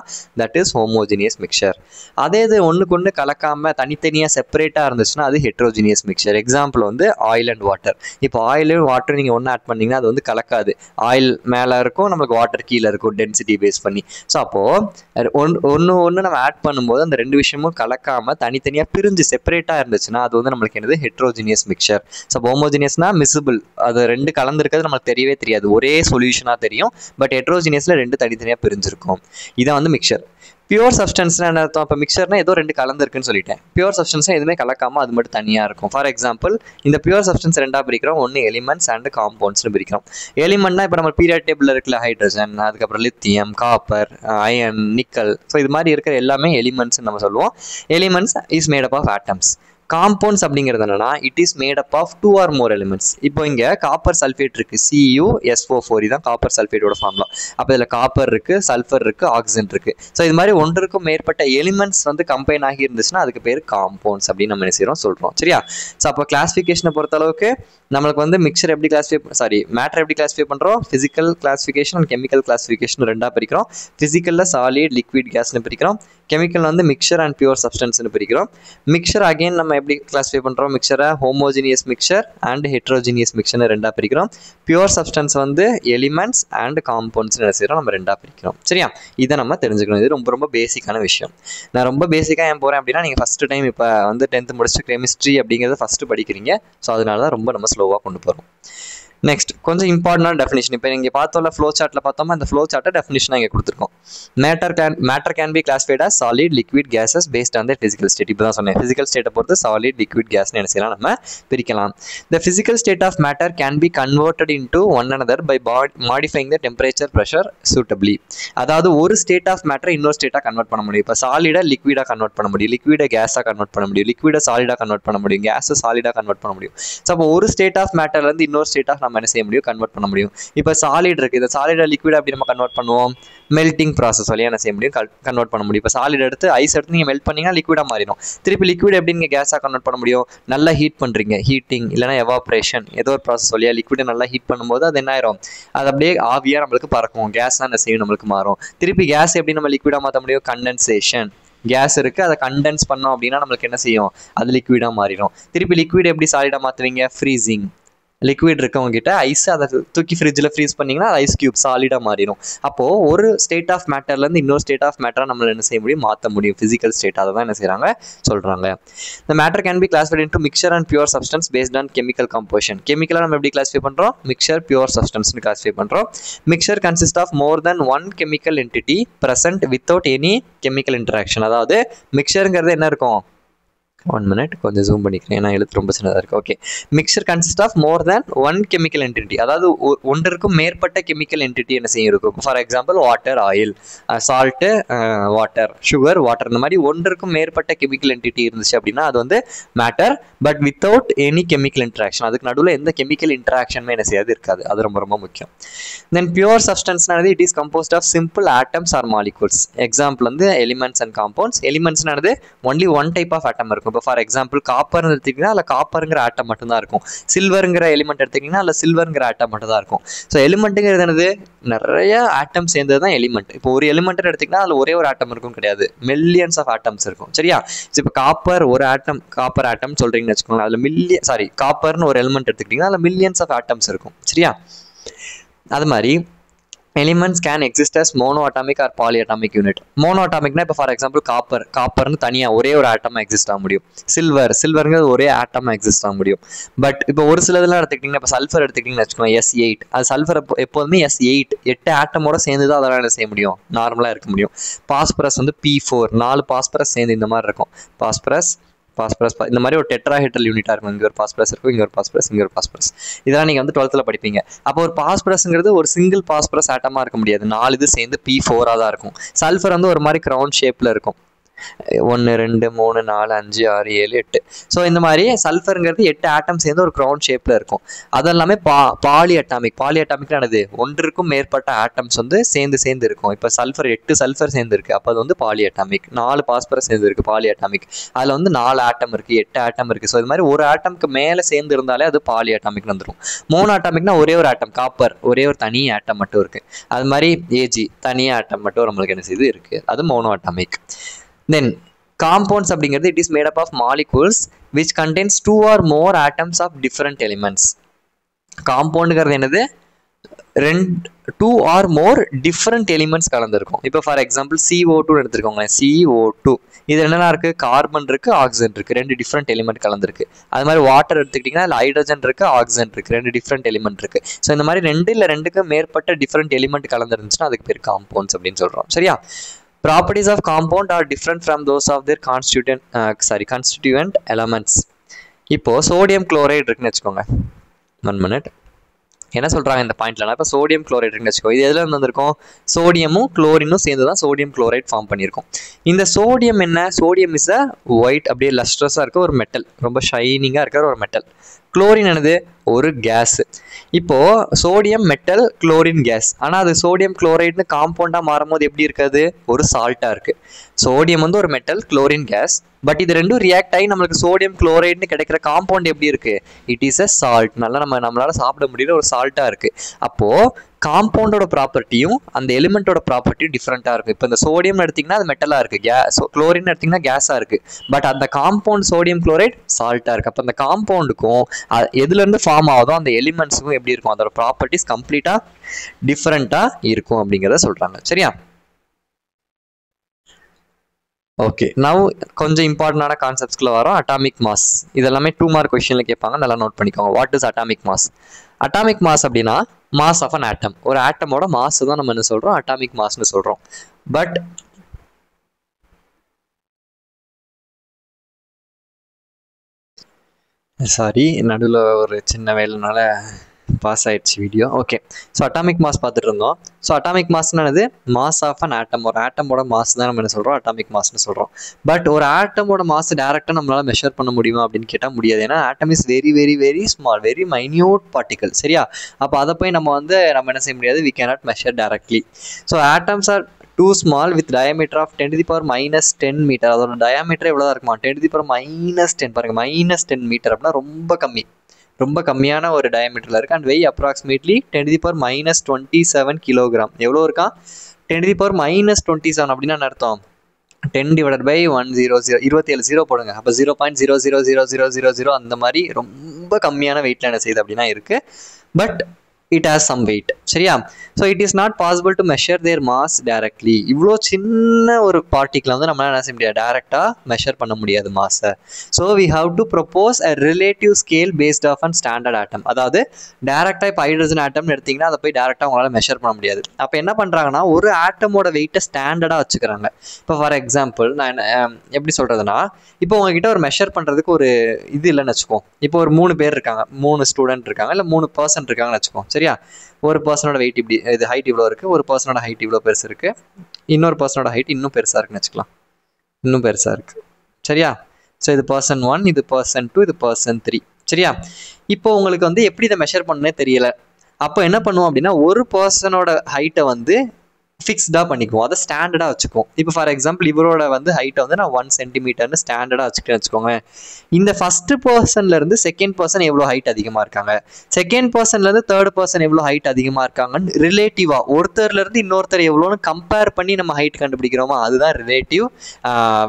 தட் இஸ் ஹோமோஜினியஸ் மிக்சர். அதே இது ஒன்றுக்கு கலக்காமல் தனித்தனியாக செப்பரேட்டாக இருந்துச்சுன்னா அது ஹெட்ரோஜினியஸ் மிக்சர். எக்ஸாம்பிள் வந்து ஆயில் அண்ட் வாட்டர். இப்போ ஆயில் வாட்டர் நீங்கள் ஒன்று ஆட் பண்ணிங்கன்னா அது வந்து கலக்காது. ஆயில் மேலே இருக்கும், நம்மளுக்கு வாட்டர் கீழே இருக்கும், டென்சிட்டி பேஸ் பண்ணி. ஸோ அப்போது ஒன்று நம்ம ஆட் பண்ணும்போது அந்த 2 விஷயமும் கலக்காமல் தனித்தனியாக பிரிஞ்சு செப்பரேட்டாக இருந்துச்சுன்னா அது வந்து நம்மளுக்கு என்னது, ஹெட்ரோஜினியஸ் மிக்சர். ஸோ ஹோமோஜினியஸ்னா மிசிபிள், அது 2 கலந்துருக்கிறது நம்மளுக்கு தெரியவே தெரியாது, ஒரே சொல்யூஷனாக தெரியும். பட் ஹெட்ரோஜினியஸில் 2 தனித்தனியாக பிரிஞ்சிருக்கும். இதான் வந்து மிக்சர். பியூர் சப்ஸ்டன்ஸ்னா என்ன அர்த்தம், இப்போ மிக்சர்னா ஏதோ 2 கலந்துருக்குன்னு சொல்லிட்டேன். பியூர் சப்ஸ்டன்ஸ்னா எதுவுமே கலக்காமல் அது மட்டும் தனியாக இருக்கும். ஃபார் எக்ஸாம்பிள் இந்த பியூர் சப்ஸ்டன்ஸ் 2ஆக பிரிக்கிறோம். ஒன்று எலிமெண்ட்ஸ் அண்ட் காம்பவுண்ட்ஸ்னு பிரிக்கிறோம். எலிமெண்ட்னா இப்போ நம்ம பீரியாட் டேபிளில் இருக்குல்ல, ஹைட்ரஜன், அதுக்கப்புறம் lithium, copper, iron, nickel. So இது மாதிரி இருக்கிற எல்லாமே எலிமெண்ட்ஸ்னு நம்ம சொல்லுவோம். Elements is made up of atoms. Compounds அப்படிங்கிறது என்னன்னா it is made up of 2 or more elements. இப்போ இங்கே காப்பர் சல்ஃபேட் இருக்குது, CuSO4, இதுதான் காப்பர் சல்ஃபேட்டோட ஃபார்முலா. அப்போ இதில் காப்பர் இருக்குது, சல்ஃபர் இருக்குது, ஆக்சிஜன் இருக்குது. ஸோ இது மாதிரி ஒன்றுக்கும் மேற்பட்ட எலிமெண்ட்ஸ் வந்து கம்பைன் ஆகி இருந்துச்சுன்னா அதுக்கு பேர் காம்பவுண்ட்ஸ் அப்படின்னு நம்ம என்ன செய்கிறோம், சொல்கிறோம். சரியா? ஸோ அப்போ கிளாஸிஃபிகேஷனை பொறுத்தளவுக்கு நம்மளுக்கு வந்து மிக்சர் எப்படி மேட்டர் எப்படி கிளாஸிஃபை பண்ணுறோம், physical classification and chemical classification 2ஆக பிரிக்கிறோம். ஃபிசிக்கலில் சாலிட், லிக்விட், கேஸ்னு பிரிக்கிறோம். கெமிக்கல் வந்து மிக்சர் அண்ட் பியூர் சப்ஸ்டன்ஸ்னு பிரிக்கிறோம். மிக்சர் அகைன் நம்ம எப்படி கிளாஸிஃபை பண்ணுறோம், மிக்சரை ஹோமோஜினியஸ் மிக்சர் அண்ட் ஹெட்ரோஜினியஸ் மிக்சர்னு 2ஆக பிரிக்கிறோம். பியூர் சப்ஸ்டன்ஸ் வந்து எலிமெண்ட்ஸ் அண்ட் காம்பவுண்ட்ஸ்னு என்ன செய்கிறோம், நம்ம 2ஆக பிரிக்கிறோம். சரியா? இதை நம்ம தெரிஞ்சுக்கணும். இது ரொம்ப ரொம்ப பேசிக்கான விஷயம். நான் ரொம்ப பேசிக்காக ஏன் போகிறேன் அப்படின்னா நீங்கள் ஃபஸ்ட்டு டைம் இப்போ வந்து 10th முடிச்சுட்டு கெமிஸ்ட்ரி அப்படிங்கிறத ஃபஸ்ட்டு படிக்கிறீங்க. ஸோ அதனால தான் ரொம்ப நம்ம ஸ்லோவாக கொண்டு போகிறோம். நெக்ஸ்ட் கொஞ்சம் இம்பார்ட்டன்டான டெஃபினிஷன். இப்போ நீங்கள் பார்த்தோம்ல ஃப்ளோ சார்ட்டில் பார்த்தோமா, இந்த ஃப்ளோ சார்ட்டை டெஃபினிஷனாக இங்கே கொடுத்துருக்கோம். Matter can be classified as solid, liquid, gases based on their physical state. இப்போ தான் சொன்னேன், physical state பொறுத்து solid, liquid, gasனு என்ன செய்யலாம், நம்ம பிரிக்கலாம். The physical state of matter can be converted into one another by modifying the temperature, pressure suitably. அதாவது ஒரு ஸ்டேட் ஆஃப் மேட்டரை இன்னொரு ஸ்டேட்டாக கன்வெர்ட் பண்ண முடியும். இப்போ சாலிடை லிக்விடாக கன்வெர்ட் பண்ண முடியும், லிக்விடை கேஸாக கன்வெர்ட் பண்ண முடியும், லிக்விடை சாலிடாக கன்வெர்ட் பண்ண முடியும், கேஸை சாலிடாக கன்வெர்ட் பண்ண முடியும். ஸோ அப்போ ஒரு ஸ்டேட் ஆஃப் மேட்டர்லேருந்து இன்னொரு ஸ்டேட் ஆஃப் என்ன செய்ய முடியும், கன்வெர்ட் பண்ண முடியும். இப்போ சாலிட் இருக்குது, இந்த சாலிடை லிக்விட் அப்படி நம்ம கன்வெர்ட் பண்ணுவோம், மெல்டிங் ப்ராசஸ் வழியாக என்ன செய்ய முடியும், கன்வெர்ட் பண்ண முடியும். இப்போ சாலிட் எடுத்து ஐஸ் எடுத்து நீங்கள் மெல்ட் பண்ணிங்கன்னா லிக்விடாக மாறிடும். திருப்பி லிக்விட் எப்படி நீங்கள் கேஸாக கன்வெர்ட் பண்ண முடியும், நல்லா ஹீட் பண்ணுறீங்க, ஹீட்டிங் இல்லைனா எவாப்ரேஷன், ஏதோ ஒரு ப்ராசஸ் வழியாக லிக்விடை நல்லா ஹீட் பண்ணும்போது அது என்ன ஆயிரும், அது அப்படியே ஆவியாக நம்மளுக்கு பறக்கும், கேஸ்லாம் என்ன செய்யும், நம்மளுக்கு மாறும். திருப்பி கேஸ் எப்படி நம்ம லிக்விடாக மாற்ற முடியும், கண்டென்சேஷன். கேஸ் இருக்குது, அதை கண்டென்ஸ் பண்ணோம் அப்படின்னா நம்மளுக்கு என்ன செய்யும், அது லிக்விடாக மாறிடும். திருப்பி லிக்விட் எப்படி சாலிடாக மாற்றுவீங்க, ஃப்ரீசிங். லிக்விட் இருக்கவங்ககிட்ட ஐஸ், அதை தூக்கி ஃப்ரிட்ஜில் ஃப்ரீஸ் பண்ணிங்கன்னா அது ஐஸ் கியூப் சாலிடாக மாறிடும். அப்போது ஒரு ஸ்டேட் ஆஃப் மேட்டர்லேருந்து இன்னொரு ஸ்டேட் ஆஃப் மேட்டரை நம்மளை என்ன செய்ய முடியும், மாற்ற முடியும். ஃபிசிக்கல் ஸ்டேட் அதை தான் என்ன செய்கிறாங்க, சொல்கிறாங்க. இந்த matter can be classified into mixture and pure substance based on chemical composition. கெமிக்கலாக நம்ம எப்படி கிளாஸிஃபை பண்ணுறோம், மிக்சர், பியூர் சப்ஸ்டன்ஸ்னு கிளாஸிஃபை பண்ணுறோம். Mixture consist of more than one chemical entity present without any chemical interaction. அதாவது மிக்சருங்கிறது என்ன இருக்கும், 1 minute கொஞ்சம் ஜூம் பண்ணிக்கிறேன் ஏன்னா எழுத்து ரொம்ப சின்னதாக இருக்குது. Okay, mixture consist of more than one chemical entity, அதாவது ஒன்றிற்கும் மேற்பட்ட கெமிக்கல் என்டிட்டி என்ன செய்யும் இருக்கும். For example water, oil, salt, water, sugar, water, இந்த மாதிரி ஒன்றிற்கும் மேற்பட்ட கெமிக்கல் என்டிட்டி இருந்துச்சு அப்படின்னா அது வந்து matter. But without any chemical interaction, அதுக்கு நடுவில் எந்த கெமிக்கல் இன்ட்ராக்ஷனுமே என்ன செய்யாது இருக்காது. அது ரொம்ப ரொம்ப முக்கியம். தென் பியூர் சப்ஸ்டன்ஸ்னானது it is composed of simple atoms or molecules. Example வந்து எலிமெண்ட்ஸ் அண்ட் காம்பவுண்ட்ஸ். எலிமெண்ட்ஸ்னானது only one type of atom இருக்கும். இப்போ ஃபார் எக்ஸாம்பிள் காப்பர்னு எடுத்துக்கிட்டிங்கன்னா அதில் காப்பருங்கிற ஆட்டம் மட்டும்தான் இருக்கும். சில்வருங்கிற எலிமெண்ட் எடுத்துக்கிட்டிங்கன்னா அதில் சில்வருங்கிற ஆட்டம் மட்டும் தான் இருக்கும். ஸோ எலிமெண்ட்டுங்கிறது என்னது, நிறைய ஆட்டம் சேர்ந்தது தான் எலிமெண்ட். இப்போ ஒரு எலிமெண்ட் எடுத்திங்கன்னா அதில் ஒரே ஒரு ஆட்டம் இருக்கும் கிடையாது, மில்லியன்ஸ் ஆஃப் ஆட்டம்ஸ் இருக்கும். சரியா? இப்போ காப்பர் ஒரு ஆட்டம், காப்பர் ஆட்டம் சொல்கிறீங்கன்னு வச்சுக்கோங்களேன், அதில் காப்பர்னு ஒரு எலிமெண்ட் எடுத்துக்கிட்டிங்கன்னா அதில் மில்லியன்ஸ் ஆஃப் ஆட்டம்ஸ் இருக்கும். சரியா? அது மாதிரி elements can exist as mono atomic or poly atomic unit. Mono அட்டாமிக்னா இப்போ ஃபார் எக்ஸாம்பிள் காப்பர்னு தனியாக ஒரே ஒரு ஆட்டமாக எக்ஸிஸ்ட் ஆக முடியும். சில்வருங்கிறது ஒரே ஆட்டமாக எக்ஸிஸ்ட் ஆக முடியும். பட் இப்போ ஒரு சில இதெல்லாம் எடுத்துக்கிட்டிங்கன்னா இப்போ சல்ஃபர் எடுத்துக்கிட்டிங்கன்னு வச்சுக்கோங்க, S8. அது சல்ஃபர் எப்போதுமே S8 8 ஆட்டமோட சேர்ந்து தான் அதெல்லாம் என்ன செய்ய முடியும், நார்மலாக இருக்க முடியும். பாஸ்பரஸ் வந்து P4 4 பாஸ்பரஸ் சேர்ந்து இந்த மாதிரி இருக்கும். பாஸ்பரஸ் இந்த மாதிரி ஒரு டெட்ராஹெட்ரல் யூனிட்டாக இருக்கும். இங்கே ஒரு பாஸ்பரஸ் இருக்கும், இங்கே ஒரு பாஸ்பரஸ், இங்கே ஒரு பாஸ்பரஸ். இதெல்லாம் நீங்கள் வந்து 12th படிப்பீங்க. அப்போ ஒரு பாஸ்பரஸ்ங்கிறது ஒரு சிங்கிள் பாஸ்பரஸ் ஆட்டமாக இருக்க முடியாது, 4 இது சேர்ந்து P4 தான் இருக்கும். சல்ஃபர் வந்து ஒரு மாதிரி கிரவுண்ட் ஷேப்பில் இருக்கும். 1 2 3 4 5 6 7 8. ஸோ இந்த மாதிரி சல்ஃபருங்கிறது 8 ஆட்டம் சேர்ந்து ஒரு கிரவுண்ட் ஷேப்பில் இருக்கும். அதெல்லாமே பாலி அட்டாமிக்னானது ஒன்றிற்கும் மேற்பட்ட ஆட்டம்ஸ் வந்து சேர்ந்து இருக்கும். இப்போ 8 சல்ஃபர் சேர்ந்து இருக்குது, அப்போ அது வந்து பாலி அட்டாமிக். 4 பாஸ்பரஸ் சேர்ந்து இருக்குது, பாலி அட்டாமிக். அதில் வந்து 4 ஆட்டம் இருக்குது, 8 ஆட்டம் இருக்குது. ஸோ இது மாதிரி ஒரு ஆட்டம்க்கு மேலே சேர்ந்து இருந்தாலே அது பாலி அட்டாமிக்னு வந்துடும். மோனோ அட்டாமிக்னா ஒரே ஒரு ஆட்டம், காப்பர் ஒரே ஒரு தனி ஆட்டம் மட்டும் இருக்குது. அது மாதிரி Ag தனியாக ஆட்டம் மட்டும் நம்மளுக்கு என்ன செய்யுது இருக்குது, அது மோனோ அட்டாமிக். Then compounds அப்படிங்கிறது it is made up of molecules which contains 2 or more atoms of different elements. காம்பவுண்டுங்கிறது என்னது, 2 or more different elements கலந்துருக்கும். இப்போ ஃபார் எக்ஸாம்பிள் CO2 எடுத்துருக்கோங்க, CO2 இது என்னென்ன இருக்குது, கார்பன் இருக்குது, ஆக்சிஜன் இருக்குது, 2 டிஃப்ரெண்ட் எலிமெண்ட் கலந்துருக்கு. அது மாதிரி வாட்டர் எடுத்துக்கிட்டிங்கன்னா அதில் ஹைட்ரஜன் இருக்குது, ஆக்சிஜன் இருக்குது, 2 டிஃப்ரெண்ட் எலிமெண்ட் இருக்குது. ஸோ இந்த மாதிரி 2 இல்லை 2க்கு மேற்பட்ட டிஃப்ரெண்ட் எலிமெண்ட் கலந்துருந்துச்சுன்னா அதுக்கு பேர் காம்பவுண்ட்ஸ் அப்படின்னு சொல்கிறோம். சரியா? Properties of compound are different from those of their constituent elements. இப்போ சோடியம் குளோரைடு இருக்குன்னு வச்சுக்கோங்க. 1 minute. என்ன சொல்கிறாங்க இந்த பாயிண்ட்லனா, இப்போ சோடியம் குளோரைடு இருக்குன்னு வச்சுக்கோ. இது எதில் வந்திருக்கும், சோடியமும் குளோரினும் சேர்ந்து தான் சோடியம் குளோரைட் ஃபார்ம் பண்ணியிருக்கோம். இந்த சோடியம் என்ன, சோடியம் இஸ் அ ஒயிட், அப்படியே லஸ்ட்ரஸாக இருக்க ஒரு மெட்டல், ரொம்ப ஷைனிங்காக இருக்கிற ஒரு மெட்டல். குளோரின் என்னது, ஒரு கேஸ். இப்போது சோடியம் மெட்டல் குளோரின் கேஸ், ஆனால் அது சோடியம் குளோரைட்னு காம்பவுண்டாக மாறும்போது எப்படி இருக்காது, ஒரு சால்ட்டாக இருக்குது. சோடியம் வந்து ஒரு மெட்டல், குளோரின் கேஸ். பட் இது ரெண்டும் ரியாக்ட் ஆகி நம்மளுக்கு சோடியம் குளோரைட்னு கிடைக்கிற காம்பவுண்ட் எப்படி இருக்குது, இட் இஸ் அ சால்ட். நம்மளால் சாப்பிட முடியல ஒரு சால்ட்டாக இருக்குது. அப்போது காம்பவுண்டோட ப்ராப்பர்ட்டியும் அந்த எலிமெண்ட்டோட ப்ராப்பர்ட்டியும் டிஃப்ரெண்ட்டாக இருக்கும். இப்போ இந்த சோடியம் எடுத்திங்கன்னா அது மெட்டலாக இருக்குது, குளோரின் எடுத்திங்கன்னா கேஸாக இருக்குது. பட் அந்த காம்பவுண்ட் சோடியம் குளோரைட் சால்ட்டாக இருக்குது. அப்போ அந்த காம்பவுண்டுக்கும் எதுலேருந்து ஃபார்ம் ஆகுதோ அந்த எலிமெண்ட்ஸுக்கும் எப்படி இருக்கும், அதோட ப்ராப்பர்ட்டிஸ் கம்ப்ளீட்டாக டிஃப்ரெண்ட்டாக இருக்கும் அப்படிங்கிறத சொல்கிறாங்க. சரியா? ஓகே, நவ் கொஞ்சம் இம்பார்ட்டண்டான கான்செப்ட்ஸ்குள்ள வரோம். அட்டாமிக் மாஸ் இதெல்லாமே 2 மார்க் கொஸ்டினில் கேட்பாங்க, நல்லா நோட் பண்ணிக்கோங்க. What is atomic mass? Atomic mass அப்படின்னா மாஸ் ஆஃப் அன் ஆட்டம். ஒரு ஆட்டமோட மாஸ் தான் நம்ம என்ன சொல்கிறோம், அட்டாமிக் மாஸ்ன்னு சொல்கிறோம். பட் நடுவில் ஒரு சின்ன வேலைனால பாஸ் ஆயிடுச்சு video. Okay, so atomic mass பார்த்துட்டு இருந்தோம். ஸோ அட்டாமிக் மாஸ்னானது மாஸ் ஆஃப் அன் ஆட்டம். ஒரு ஆட்டமோட மாஸ் தான் நம்ம என்ன சொல்கிறோம், அட்டாமிக் மாஸ்ன்னு சொல்கிறோம். பட் ஒரு ஆட்டமோட மாஸ் டேரெக்டாக நம்மளால் மெஷர் பண்ண முடியுமா அப்படின்னு கேட்டால் முடியாது. ஏன்னா atom is very very very small, very minute particle. சரியா? அப்போ அதை போய் நம்ம என்ன செய்ய முடியாது, we cannot measure directly. So atoms are too small with diameter of 10 to the power minus 10 meter. அதோட டயாமீட்டர் எவ்வளோ தான் இருக்குமா, 10 to the power minus 10. பாருங்கள், -10 மீட்டர் அப்படின்னா ரொம்ப கம்மியான ஒரு டயாமீட்டரில் இருக்குது. And weigh approximately 10 to the power minus 27 kilogram. எவ்வளோ இருக்கா, 10 to the power minus 27 அப்படின்னா அர்த்தம் 10 divided by 100, 27 0 போடுங்க. அப்போ 0.000000 அந்த மாதிரி ரொம்ப கம்மியான வெயிட்டில் என்ன செய்யுது அப்படின்னா இருக்குது. But it has some weight. சரியா? So it is not possible to measure their mass directly. இவ்வளோ சின்ன ஒரு பார்ட்டிக்கில் வந்து நம்மளால என்ன செய்ய முடியாது, டைரக்டாக மெஷர் பண்ண முடியாது மாஸை. So we have to propose a relative scale based off on standard atom. அதாவது டைரக்டாக இப்போ ஹைட்ரஜன் ஆட்டம்னு எடுத்திங்கன்னா அதை போய் டைரக்டாக அவங்களால மெஷர் பண்ண முடியாது. அப்போ என்ன பண்ணுறாங்கன்னா ஒரு ஆட்டமோட வெயிட்டை ஸ்டாண்டர்டாக வச்சுக்கிறாங்க. இப்போ ஃபார் எக்ஸாம்பிள் நான் எப்படி சொல்கிறதுனா, இப்போ உங்ககிட்ட ஒரு மெஷர் பண்ணுறதுக்கு ஒரு இது இல்லைன்னு வச்சுக்கோம். இப்போ ஒரு 3 பேர் இருக்காங்க, 3 ஸ்டூடெண்ட் இருக்காங்க, இல்லை 3 பர்சன் இருக்காங்கன்னு வச்சுக்கோம். சரியா? ஒரு பர்சனோட வெயிட் இப்படி, இது ஹைட் இவ்வளோ இருக்குது, ஒரு பர்சனோட ஹைட் இவ்வளோ பெருசு இருக்குது, இன்னொரு பர்சனோட ஹைட் இன்னும் பெருசாக இருக்குன்னு வச்சுக்கலாம், இன்னும் பெருசாக இருக்குது. சரியா? ஸோ இது பர்சன் 1, இது பர்சன் 2, இது பர்சன் 3. சரியா? இப்போ உங்களுக்கு வந்து எப்படி இதை மெஷர் பண்ணே தெரியல. அப்போ என்ன பண்ணுவோம் அப்படின்னா ஒரு பர்சனோட ஹைட்டை வந்து ஃபிக்ஸ்டாக பண்ணிக்குவோம், அதை ஸ்டாண்டர்டாக வச்சுக்குவோம். இப்போ ஃபார் எக்ஸாம்பிள் இவரோட வந்து ஹைட்டை வந்து நான் 1 சென்டிமீட்டர்னு ஸ்டாண்டர்டாக வச்சுக்கோங்க. இந்த ஃபஸ்ட்டு பர்சன்லேருந்து செகண்ட் பர்சன் எவ்வளோ ஹைட் அதிகமாக இருக்காங்க, செகண்ட் பர்சன்லேருந்து தேர்ட் பர்சன் எவ்வளோ ஹைட் அதிகமாக இருக்காங்கன்னு ரிலேட்டிவாக ஒருத்தர்லேருந்து இன்னொருத்தர் எவ்வளோன்னு கம்பேர் பண்ணி நம்ம ஹைட் கண்டுபிடிக்கிறோமோ அதுதான் ரிலேட்டிவ்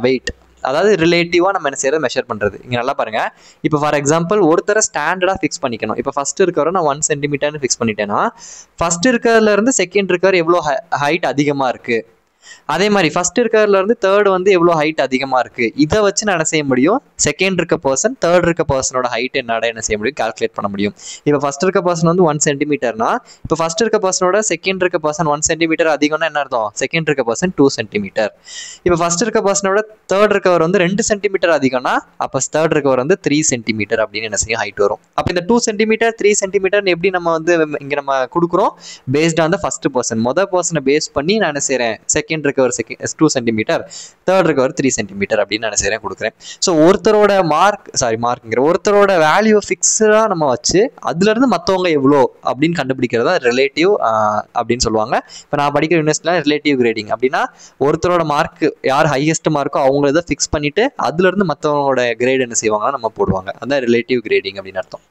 வெயிட். அதாவது ரிலேட்டிவாக நம்ம என்ன செய்யறது, மெஷர் பண்ணுறது. இங்கே நல்லா பாருங்கள். இப்போ ஃபார் எக்ஸாம்பிள் ஒருத்தரை ஸ்டாண்டர்டாக ஃபிக்ஸ் பண்ணிக்கணும். இப்போ ஃபஸ்ட்டு இருக்கிறவரை நான் 1 சென்டிமீட்டர்னு ஃபிக்ஸ் பண்ணிட்டேன்னா ஃபஸ்ட்டு இருக்கிறதுலேருந்து செகண்ட் இருக்கிற எவ்வளோ ஹைட் அதிகமாக இருக்குது, அதே மாதிரி ஃபர்ஸ்ட் இருக்கிறதுலேருந்து தேர்ட் வந்து எவ்வளோ ஹைட் அதிகமாக இருக்குது, இதை வச்சு நான் என்ன செய்ய முடியும், செகண்ட் இருக்க பர்சன் தேர்ட் இருக்க பர்சனோட ஹைட் என்ன செய்ய முடியும், கால்குலேட் பண்ண முடியும். இப்போ ஃபர்ஸ்ட் இருக்க பர்சன் வந்து 1 சென்டிமீட்டர்னா இப்போ ஃபர்ஸ்ட் இருக்க பர்சனோட செகண்ட் இருக்க பர்சன் 1 சென்டிமீட்டர் அதிகம்னா என்ன அர்த்தம், செகண்ட் இருக்க பர்சன் 2 சென்டிமீட்டர். இப்போ ஃபர்ஸ்ட் இருக்க பர்சனோட தேர்ட் இருக்கவர் வந்து 2 சென்டிமீட்டர் அதிகம்னா அப்போ தேர்ட் இருக்கவர் வந்து 3 சென்டிமீட்டர் அப்படின்னு என்ன செய்யும், ஹைட் வரும். அப்போ இந்த 2 சென்டிமீட்டர் 3 சென்டிமீட்டர் எப்படி நம்ம வந்து இங்கே நம்ம கொடுக்குறோம், based on the first person. மொதல் பர்சனை பேஸ் பண்ணி நான் என்ன செய்கிறேன், செகண்ட் இருக்கவர் 2 சென்டிமீட்டர், தேர்ட் இருக்கவர் 3 சென்டிமீட்டர் அப்படின்னு நான் செய்கிறேன் கொடுக்குறேன். ஸோ ஒருத்தரோட ஒருத்தரோட வேல்யூ ஃபிக்ஸடாக நம்ம வச்சு அதுலேருந்து மற்றவங்க எவ்வளோ அப்படின்னு கண்டுபிடிக்கிறதா ரிலேட்டிவ் அப்படின்னு சொல்லுவாங்க. இப்போ நான் படிக்கிற யூனிவர்சிட்டியில் ரிலேட்டிவ் கிரேடிங் அப்படின்னா ஒருத்தரோட மார்க் யார் ஹையஸ்ட் மார்க்கோ அவங்கள இதை ஃபிக்ஸ் பண்ணிட்டு அதுலேருந்து மற்றவங்களோட கிரேட் என்ன செய்வாங்கன்னா நம்ம போடுவாங்க. அதான் ரிலேட்டிவ் கிரேடிங் அப்படின்னு அர்த்தம்.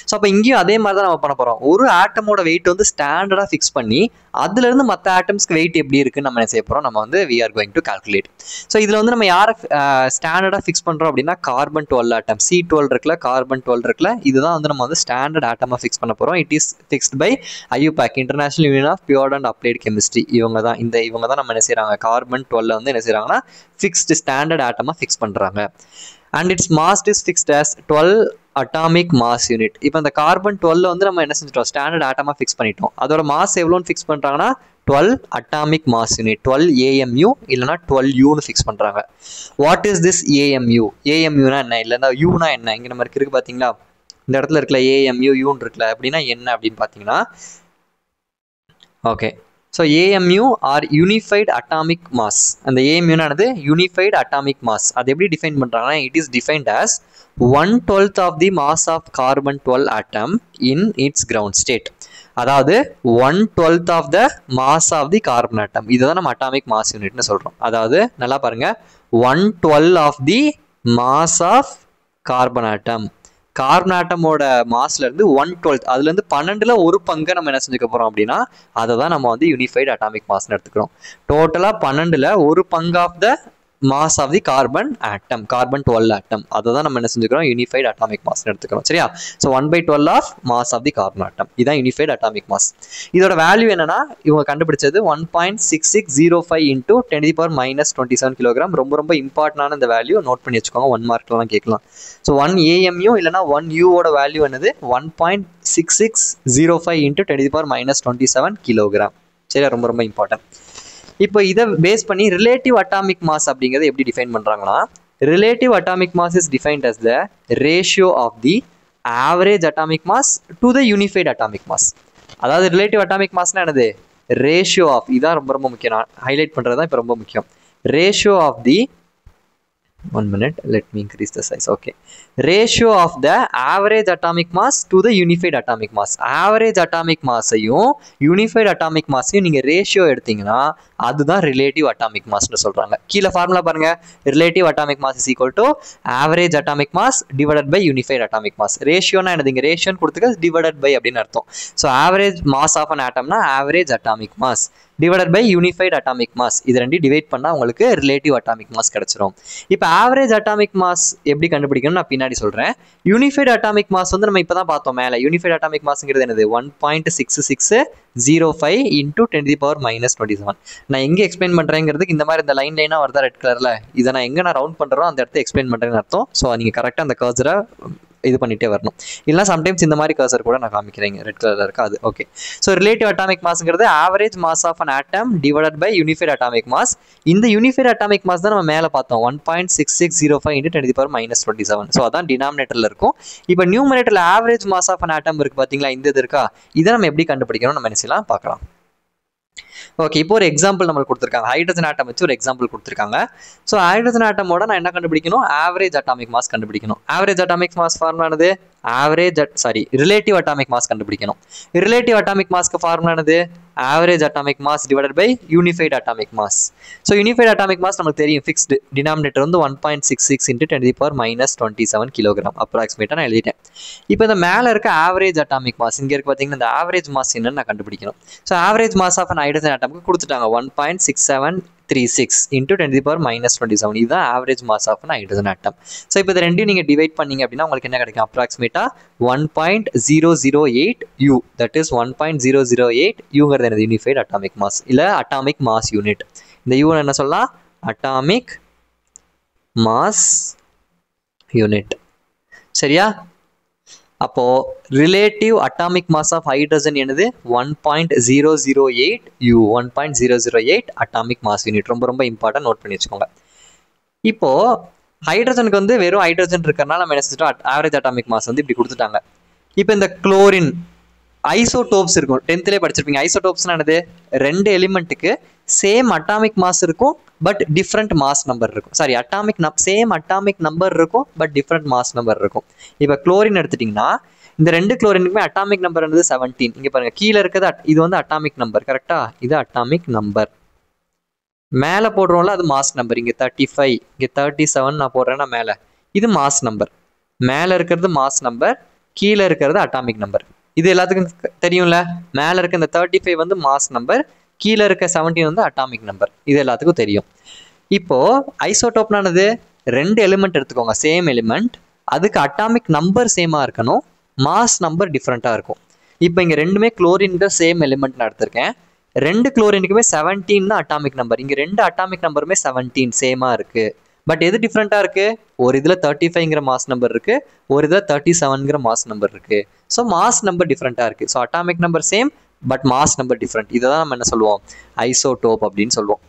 ஸோ அப்போ இங்கேயும் அதே மாதிரி தான் நம்ம பண்ண போகிறோம். ஒரு ஆட்டமோட வெயிட் வந்து ஸ்டாண்டர்டாக ஃபிக்ஸ் பண்ணி அதுலேருந்து மற்ற ஆட்டம்ஸ்க்கு வெயிட் எப்படி இருக்குன்னு நம்ம என்ன செய்ய போகிறோம், நம்ம வந்து we are going to calculate. So இதில் வந்து நம்ம யாரை ஸ்டாண்டர்டாக ஃபிக்ஸ் பண்ணுறோம் அப்படின்னா கார்பன் 12 ஆட்டம், C12 இருக்குல்ல, கார்பன் 12 இருக்குல்ல, இதுதான் வந்து நம்ம வந்து ஸ்டாண்டர்ட் ஆட்டமாக ஃபிக்ஸ் பண்ண போகிறோம். It is fixed by IUPAC, international union of pure and applied chemistry. இவங்க தான் நம்ம என்ன செய்கிறாங்க, கார்பன் 12 வந்து என்ன செய்கிறாங்கன்னா ஃபிக்ஸ்டு ஸ்டாண்டர்ட் ஆட்டமாக ஃபிக்ஸ் பண்ணுறாங்க. And its mass is fixed as 12 atomic mass unit. இப்போ இந்த கார்பன் 12 வந்து நம்ம என்ன செஞ்சிட்டோம், ஸ்டாண்டர்ட் ஆட்டமாக ஃபிக்ஸ் பண்ணிட்டோம். அதோட மாஸ் எவ்வளோன்னு ஃபிக்ஸ் பண்ணுறாங்கன்னா 12 atomic mass unit, 12 AMU இல்லைனா 12Uன்னு ஃபிக்ஸ் பண்ணுறாங்க. What is this AMU? AMUனா என்ன, இல்லைன்னா யூனா என்ன, இங்கே நம்ம இருக்கு பார்த்தீங்களா, இந்த இடத்துல இருக்கல AMU யூன்னு இருக்குல்ல, அப்படின்னா என்ன அப்படின்னு பார்த்தீங்கன்னா, okay, so AMU are unified atomic mass. அந்த AMUனானது யூனிஃபைட் அட்டாமிக் மாஸ். அது எப்படி டிஃபைன் பண்ணுறாங்கன்னா, it is defined as 1/12 of the mass of carbon 12 atom in its ground state. அதாவது 1/12 of the mass of the carbon atom, இதுதான் நம்ம atomic mass யூனிட்னு சொல்கிறோம். அதாவது நல்லா பாருங்க, 1/12 of the mass of carbon atom, carbon ஆட்டமோட மாஸ்லேருந்து 1/12, அதுலேருந்து 12ல் ஒரு பங்கை நம்ம என்ன செஞ்சுக்க போகிறோம் அப்படின்னா அதை தான் நம்ம வந்து யூனிஃபைடு அட்டாமிக் மாஸ்ன்னு எடுத்துக்கிறோம். டோட்டலாக 12ல் ஒரு பங்கு of the mass of the carbon atom, carbon 12 atom, அதை தான் நம்ம என்ன செஞ்சுக்கிறோம், யூனிஃபைடு அட்டாமிக் மாஸ்ன்னு எடுத்துக்கிறோம். சரியா? So 1/12 of mass of the carbon atom, இதுதான் யூனிஃபைடு அட்டாமிக் மாஸ். இதோட வேல்யூ என்னன்னா, இவங்க கண்டுபிடிச்சது 1.6605 இன்டூ 10⁻⁻27 கிலோகிராம். ரொம்ப ரொம்ப இம்பார்ட்டன்டான இந்த வேல்யூ நோட் பண்ணி வச்சுக்கோங்க, 1 மார்க்லாம் கேட்கலாம். ஸோ 1 AMU இல்லைனா 1 Uவோட வேல்யூ என்னது, 1.6605 இன்டூ 10⁻⁻27 கிலோகிராம். சரியா? ரொம்ப ரொம்ப இம்பார்ட்டன்ட். இப்போ இதை பேஸ் பண்ணி ரிலேட்டிவ் அட்டாமிக் மாஸ் அப்படிங்கிறது எப்படி டிஃபைன் பண்ணுறாங்கன்னா, relative atomic mass is defined as the ratio of the average atomic mass to the unified atomic mass. அதாவது ரிலேட்டிவ் அட்டாமிக் மாஸ்னா என்னது, ரேஷியோ ஆஃப், இதான் ரொம்ப ரொம்ப முக்கியம், நான் ஹைலைட் பண்ணுறது தான் இப்போ ரொம்ப முக்கியம். Ratio of the, 1 minute, let me increase the size. Okay, ratio of the average atomic mass to the unified atomic mass. Average atomic mass ஐயும் unified atomic mass ஐயும் நீங்க ரேஷியோ எடுத்தீங்கன்னா அதுதான் ரிலேட்டிவ் அட்டாமிக் மாஸ்னு சொல்றாங்க. கீழே ஃபார்முலா பாருங்க, relative atomic mass is equal to average atomic mass divided by unified atomic mass. ரேஷியோனா என்னது, இங்க ரேஷியோன்னு கொடுத்துக்க டிவைடட் பை அப்படின்னு அர்த்தம். So average mass of an ஆட்டம்னா average atomic mass, divided by unified atomic mass. இது ரெண்டு டிவைட் பண்ணா உங்களுக்கு ரிலேட்டிவ் அட்டாமிக் மாஸ் கிடைச்சிரும். இப்போ ஆவரேஜ் அட்டாமிக் மாஸ் எப்படி கண்டுபிடிக்கணும் நான் பின்னாடி சொல்றேன். யூனிஃபைட் அட்டாமிக் மாஸ் வந்து நம்ம இப்பதான் பார்த்தோம் மேல. யூனிஃபைட் அட்டாமிக் மாஸ்ங்கிறது என்னது 1.6605 into 10 to the power minus 27. நான் எங்க எக்ஸ்பிளைன் பண்றேங்கிறதுக்கு இந்த மாதிரி இந்த லைனா வருதா ரெட் கலர்ல, இதை நான் எங்க நான் ரவுண்ட் பண்றோம் அந்த இடத்த எக்ஸ்பிளைன் பண்றேன்னு அர்த்தம். ஸோ நீங்க கரெக்டா அந்த கர்சரை இது பண்ணிட்டே வரணும். இல்லைனா சம்டைம்ஸ் இந்த மாதிரி கர்சர் கூட நான் காமிக்கிறேன் ரெட் கலர்ல இருக்கா அது. ஓகே, ஸோ ரிலேட்டிவ் அட்டாமிக் மாஸ்ங்கிறது average mass of an atom divided by unified atomic mass. இந்த யூனிஃபைட் அட்டாமிக் மாஸ் தான் நம்ம மேலே பார்த்தோம் 1.6605 into 10 to the power minus 27. So அதான் டினாமினேட்டர்ல இருக்கும். இப்போ நியூமரேட்டர்ல average mass of an atom இருக்கு பாத்தீங்களா, இந்த இது இருக்கா, இதை நம்ம எப்படி கண்டுபிடிக்கணும் நம்ம என்ன செய்யலாம் பார்க்கலாம். ஓகே, இப்போ ஒரு எக்ஸாம்பிள் நம்மளுக்கு கொடுத்துருக்காங்க. ஹைட்ரஜன் ஆட்டம் வச்சு ஒரு எக்ஸாம்பிள் கொடுத்துருக்காங்க. ஸோ ஹைட்ரஜன் ஆட்டமோட நான் என்ன கண்டுபிடிக்கணும், ஆவரேஜ் அட்டாமிக் மாஸ் கண்டுபிடிக்கணும். ஆவரேஜ் அட்டாமிக் மாஸ் ஃபார்முலானது ரிலேட்டிவ் அட்டாமிக் மாஸ் கண்டுபிடிக்கணும். ரிலேட்டிவ் அட்டாமிக் மாஸ்க்கு ஃபார்முலானது average atomic mass divided by unified atomic mass. So unified atomic mass நமக்கு தெரியும், ஃபிக்ஸ்டு டினாமினேட்டர் வந்து 1.66 into 10 to the power minus 27 kilogram அப்ராக்சிமேட்டாக நான் எழுதிட்டேன். இப்போ இந்த மேலே இருக்க ஆவரேஜ் அட்டாமிக் மாஸ் இங்கே இருக்கு பார்த்தீங்கன்னா, இந்த ஆவரேஜ் மாஸ் என்னன்னு நான் கண்டுபிடிக்கணும். So average mass of hydrogen ஆட்டமுக்கு கொடுத்துட்டாங்க 1.6736 into 10 to the power minus 27. இதுதான் average mass of hydrogen atom. So இப்போ இது ரெண்டையும் நீங்கள் டிவைட் பண்ணீங்க அப்படின்னா உங்களுக்கு என்ன கிடைக்கும், அப்ராக்சிமேட்டாக 1.008 U. தட் இஸ் 1.008 Uங்கிறது என்னது யூனிஃபைட் அட்டாமிக் மாஸ் இல்லை அட்டாமிக் மாஸ் யூனிட். இந்த U என்ன சொல்லலாம், அட்டாமிக் மாஸ் யூனிட். சரியா? அப்போ relative atomic mass of hydrogen என்னது 1.008 U. 1.008 atomic mass unit. ரொம்ப ரொம்ப இம்பார்ட்டன்ட், நோட் பண்ணி வச்சுக்கோங்க. இப்போ ஹைட்ரஜனுக்கு வந்து வெறும் ஹைட்ரஜன் இருக்கிறனால நம்ம என்ன செஞ்சிட்டோம், ஆவரேஜ் அட்டாமிக் மாஸ் வந்து இப்படி கொடுத்துட்டாங்க. இப்போ இந்த குளோரின் ஐசோடோப்ஸ் இருக்கும், 10th படிச்சிருப்பீங்க. ஐசோடோப்ஸ்னா என்னது, ரெண்டு எலிமெண்ட்டுக்கு சேம் அட்டாமிக் மாஸ் இருக்கும் பட் டிஃப்ரெண்ட் மாஸ் நம்பர் இருக்கும். சாரி, சேம் அட்டாமிக் நம்பர் இருக்கும் பட் டிஃப்ரெண்ட் மாஸ் நம்பர் இருக்கும். இப்போ குளோரின் எடுத்துட்டிங்கன்னா இந்த ரெண்டு குளோரினுக்குமே அட்டாமிக் நம்பர் என்னது 17. இங்கே பாருங்க, கீழே இருக்கிறது இது வந்து அட்டாமிக் நம்பர், கரெக்டா? இது அட்டாமிக் நம்பர். மேலே போடுறோம்ல அது மாஸ் நம்பர். இங்கே 35, இங்கே 37 நான் போடுறேன்னா மேலே இது மாஸ் நம்பர். மேலே இருக்கிறது மாஸ் நம்பர், கீழே இருக்கிறது அட்டாமிக் நம்பர். இது எல்லாத்துக்கும் தெரியும்ல. மேலே இருக்க இந்த 35 வந்து மாஸ் நம்பர், கீழே இருக்க 17 வந்து அட்டாமிக் நம்பர். இது எல்லாத்துக்கும் தெரியும். இப்போ ஐசோடோப்னானது ரெண்டு எலிமெண்ட் எடுத்துக்கோங்க, சேம் எலிமெண்ட், அதுக்கு அட்டாமிக் நம்பர் சேமாக இருக்கணும், மாஸ் நம்பர் டிஃப்ரெண்ட்டாக இருக்கும். இப்போ இங்கே ரெண்டுமே குளோரின்கிற சேம் எலிமெண்ட் நான் எடுத்திருக்கேன். ரெண்டு குளோரினுக்குமே 17 தான் அட்டாமிக் நம்பர். இங்கே ரெண்டு அட்டாமிக் நம்பருமே 17 சேமாக இருக்குது. பட் எது டிஃப்ரெண்ட்டாக இருக்குது, ஒரு இதில் 35ங்கிற மாஸ் நம்பர் இருக்குது, ஒரு இதில் 37ங்கிற மாஸ் நம்பர் இருக்குது. ஸோ மாஸ் நம்பர் டிஃப்ரெண்ட்டாக இருக்குது. So atomic number same but mass number different. இதை தான் நம்ம என்ன சொல்லுவோம், ஐசோடோப் அப்படின்னு சொல்லுவோம்.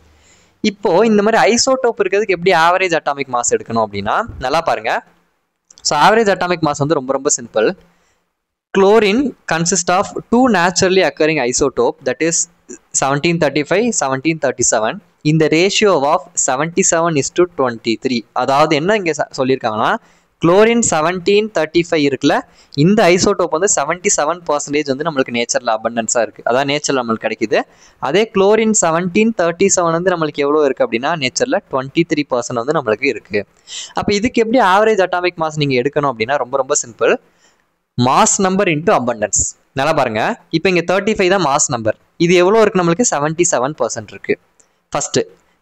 இப்போ இந்த மாதிரி ஐசோடோப் இருக்கிறதுக்கு எப்படி ஆவரேஜ் அட்டாமிக் மாஸ் எடுக்கணும் அப்படின்னா நல்லா பாருங்க. ஸோ ஆவரேஜ் அட்டாமிக் மாஸ் வந்து ரொம்ப ரொம்ப simple. Chlorine consists of two naturally occurring isotope, that is 1735, 1737, in the ratio of 77:23. அதாவது என்ன இங்கே சொல்லியிருக்காங்கன்னா, குளோரின் 1735 இருக்குல்ல, இந்த ஐசோடோப் வந்து 77% வந்து நம்மளுக்கு நேச்சரில் அபண்டன்ஸாக இருக்குது, அதான் நேச்சரில் நம்மளுக்கு கிடைக்குது. அதே குளோரின் 1737 வந்து நம்மளுக்கு எவ்வளோ இருக்குது அப்படின்னா நேச்சரில் 23% வந்து நம்மளுக்கு இருக்குது. அப்போ இதுக்கு எப்படி ஆவரேஜ் அட்டாமிக் மாஸ் நீங்கள் எடுக்கணும் அப்படின்னா ரொம்ப ரொம்ப simple, mass number into abundance. நல்லா பாருங்க, இப்போ இங்கே 35 தான் மாஸ் நம்பர், இது எவ்வளோ இருக்குது நம்மளுக்கு 77% இருக்குது ஃபர்ஸ்ட்.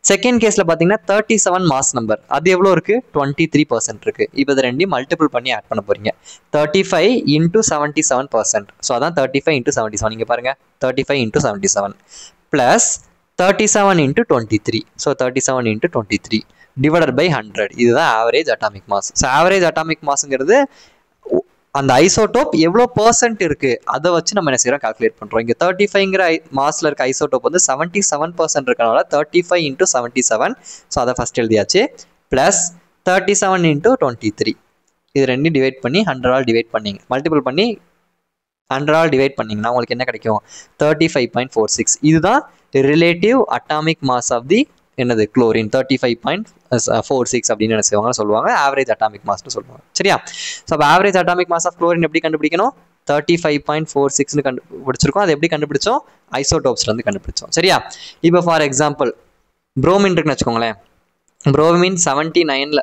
செகண்ட் கேஸில் பார்த்தீங்கன்னா 37 மாஸ் நம்பர், அது எவ்வளோ இருக்குது 23% இருக்குது. இப்போ இது ரெண்டையும் மல்டிபிள் பண்ணி ஆட் பண்ண போறீங்க. 35 into 77%, ஸோ அதான் 35 into 77. இங்கே பாருங்க, 35 into 77 plus 37 into 23, so 37 into 23 divided by 100. இதுதான் average atomic mass. So average atomic மாஸ்ங்கிறது அந்த ஐசோடோப் எவ்வளோ % இருக்குது அதை வச்சு நம்ம என்ன செய்யறோம், கால்குலேட் பண்ணுறோம். இங்கே 35ங்கிற மாஸில் இருக்க ஐசோடோப் வந்து 77% இருக்கனால 35 into 77, ஸோ அதை ஃபஸ்ட் எழுதியாச்சு. ப்ளஸ் 37 into 23, இது ரெண்டும் டிவைட் பண்ணி 100 டிவைட் பண்ணிங்க, மல்டிபிள் பண்ணி 100 டிவைட் பண்ணிங்கன்னா உங்களுக்கு என்ன கிடைக்கும் 35.46. இதுதான் relative atomic mass of the என்னது குளோரின் 35.46 அப்படின்னு என்ன செய்வாங்க சொல்லுவாங்க, ஆவரேஜ் அட்டாமிக் மாஸ்னு சொல்லுவாங்க. சரியா? ஸோ அப்போ average atomic mass of chlorine எப்படி கண்டுபிடிக்கணும், 35.46ன்னு கண்டுபிடிச்சிருக்கோம். அது எப்படி கண்டுபிடிச்சோம், ஐசோடோப்ஸ்லேருந்து கண்டுபிடிச்சோம். சரியா? இப்போ ஃபார் எக்ஸாம்பிள் புரோமின் இருக்குன்னு வச்சுக்கோங்களேன். புரோமின் 79ல்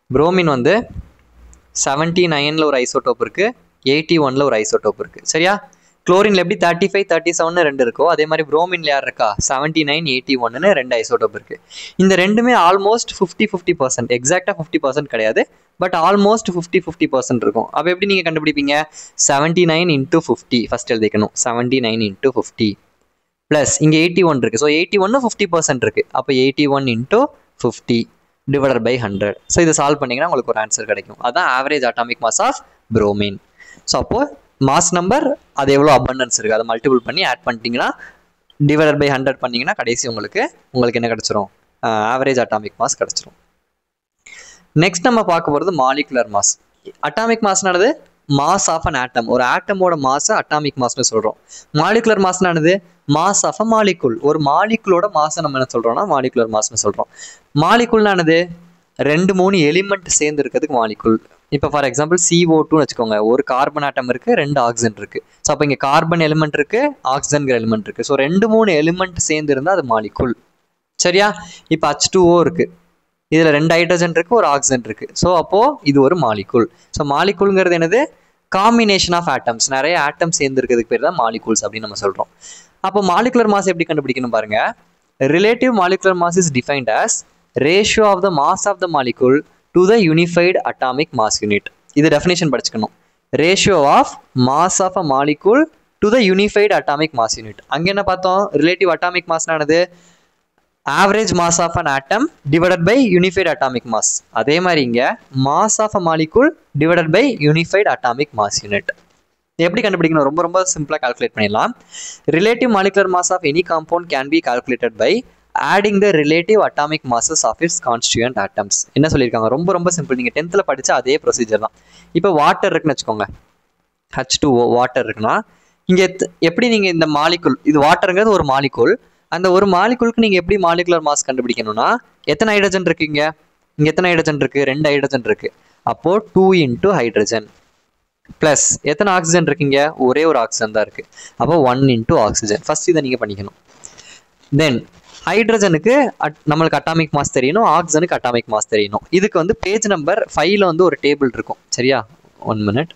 புரோமின் வந்து 79ல் ஒரு ஐசோடோப் இருக்குது, 81ல் ஒரு ஐசோடோப் இருக்குது. சரியா? குளோரின்ல எப்படி 35 37 ரெண்டு இருக்கோ அதே மாதிரி புரோமின்ல யார் இருக்கா 79 81 ரெண்டு ஐசோடோப் இருக்கு. இந்த ரெண்டுமே ஆல்மோஸ்ட் 50-50%, எக்ஸாக்டா 50% கிடையாது, பட் ஆல்மோஸ்ட் 50-50% இருக்கும். அப்போ எப்படி நீங்க கண்டுபிடிப்பீங்க? 79 into 50 ஃபர்ஸ்ட் எழுதிக்கணும். 79 into 50 பிளஸ் இங்க 81 இருக்கு. ஸோ 81 50% இருக்கு. அப்போ 81 into 50 divided by 100. ஸோ இதை சால்வ் பண்ணீங்கன்னா உங்களுக்கு ஒரு ஆன்சர் கிடைக்கும். அதான் average atomic mass of bromine. So அப்போ மாஸ் நம்பர் அது எவ்வளோ அபண்டன்ஸ் இருக்குது அதை மல்டிபிள் பண்ணி ஆட் பண்ணிட்டீங்கன்னா டிவைடட் பை 100 பண்ணிங்கன்னா கடைசி உங்களுக்கு என்ன கிடச்சிரும்? ஆவரேஜ் அட்டாமிக் மாஸ் கிடச்சிரும். நெக்ஸ்ட் நம்ம பார்க்க போகிறது மாலிகுலர் மாஸ். அட்டாமிக் மாஸ்னானது மாஸ் ஆஃப் அன் ஆட்டம், ஒரு ஆட்டமோட மாஸை அட்டாமிக் மாஸ்னு சொல்கிறோம். மாலிகுலர் மாஸ்னானது மாஸ் ஆஃப் அ மாலிகுல், ஒரு மாலிகுலோட மாஸை நம்ம என்ன சொல்கிறோம்னா மாலிகுலர் மாஸ்னு சொல்கிறோம். மாலிகுல்னானது 2-3 எலிமெண்ட் சேர்ந்து இருக்கிறதுக்கு மாலிகுல். இப்போ ஃபார் எக்ஸாம்பிள் CO2 வச்சுக்கோங்க, ஒரு கார்பன் ஆட்டம் இருக்குது, 2 ஆக்சிஜன் இருக்குது. ஸோ அப்போ இங்கே கார்பன் எலிமெண்ட் இருக்குது, ஆக்சிஜன்கிற எலிமெண்ட் இருக்குது. ஸோ 2-3 எலிமெண்ட் சேர்ந்து இருந்தால் அது மாலிகுல். சரியா? இப்போ H2O இருக்குது, இதில் 2 ஹைட்ரஜன் இருக்குது, ஒரு ஆக்சிஜன் இருக்குது. ஸோ அப்போது இது ஒரு மாலிகுல். ஸோ மாலிகுல்ங்கிறது என்னது? காம்பினேஷன் ஆஃப் ஆட்டம்ஸ், நிறைய ஆட்டம்ஸ் சேர்ந்து இருக்கிறதுக்கு பேர் தான் மாலிகுல்ஸ் அப்படின்னு நம்ம சொல்கிறோம். அப்போ மாலிகுலர் மாஸ் எப்படி கண்டுபிடிக்கணும் பாருங்க. Relative molecular mass is defined as ratio of the mass of the molecule to the unified atomic mass unit. இது டெஃபினேஷன் படிச்சுக்கணும். Ratio of mass of a molecule to the unified atomic mass unit. அங்கே என்ன பார்த்தோம்? Relative atomic மாஸ்னானது average mass of an atom divided by unified atomic mass. அதே மாதிரி இங்கே mass of a molecule divided by unified atomic mass unit. எப்படி கண்டுபிடிக்கணும்? ரொம்ப ரொம்ப சிம்பிளாக கால்குலேட் பண்ணிடலாம். Relative molecular mass of any compound can be calculated by adding the relative atomic masses of its constituent atoms. என்ன சொல்லியிருக்காங்க? ரொம்ப ரொம்ப சிம்பிள். நீங்கள் 10th படித்த அதே ப்ரொசீஜர் தான். இப்போ வாட்டர் இருக்குன்னு வச்சுக்கோங்க, H2O வாட்டர் இருக்குன்னா இங்கே எப்படி நீங்கள் இந்த மாலிகுல், இது வாட்டருங்கிறது ஒரு மாலிகுல், அந்த ஒரு மாலிகுலுக்கு நீங்கள் எப்படி மாலிகுலர் மாஸ் கண்டுபிடிக்கணும்னா எத்தனை ஹைட்ரஜன் இருக்கு? இங்கே எத்தனை ஹைட்ரஜன் இருக்குது? 2 ஹைட்ரஜன் இருக்குது. அப்போது 2 into ஹைட்ரஜன் ப்ளஸ் எத்தனை ஆக்சிஜன் இருக்குங்க? ஒரே ஒரு ஆக்சிஜன் தான் இருக்குது. அப்போ 1 into ஆக்சிஜன். ஃபர்ஸ்ட் இதை நீங்கள் பண்ணிக்கணும். தென் ஹைட்ரஜனுக்கு நம்மளுக்கு அட்டாமிக் மாஸ் தெரியணும், ஆக்சிஜனுக்கு அட்டாமிக் மாஸ் தெரியணும். இதுக்கு வந்து பேஜ் நம்பர் 5ல் வந்து ஒரு டேபிள் இருக்கும். சரியா? 1 minute.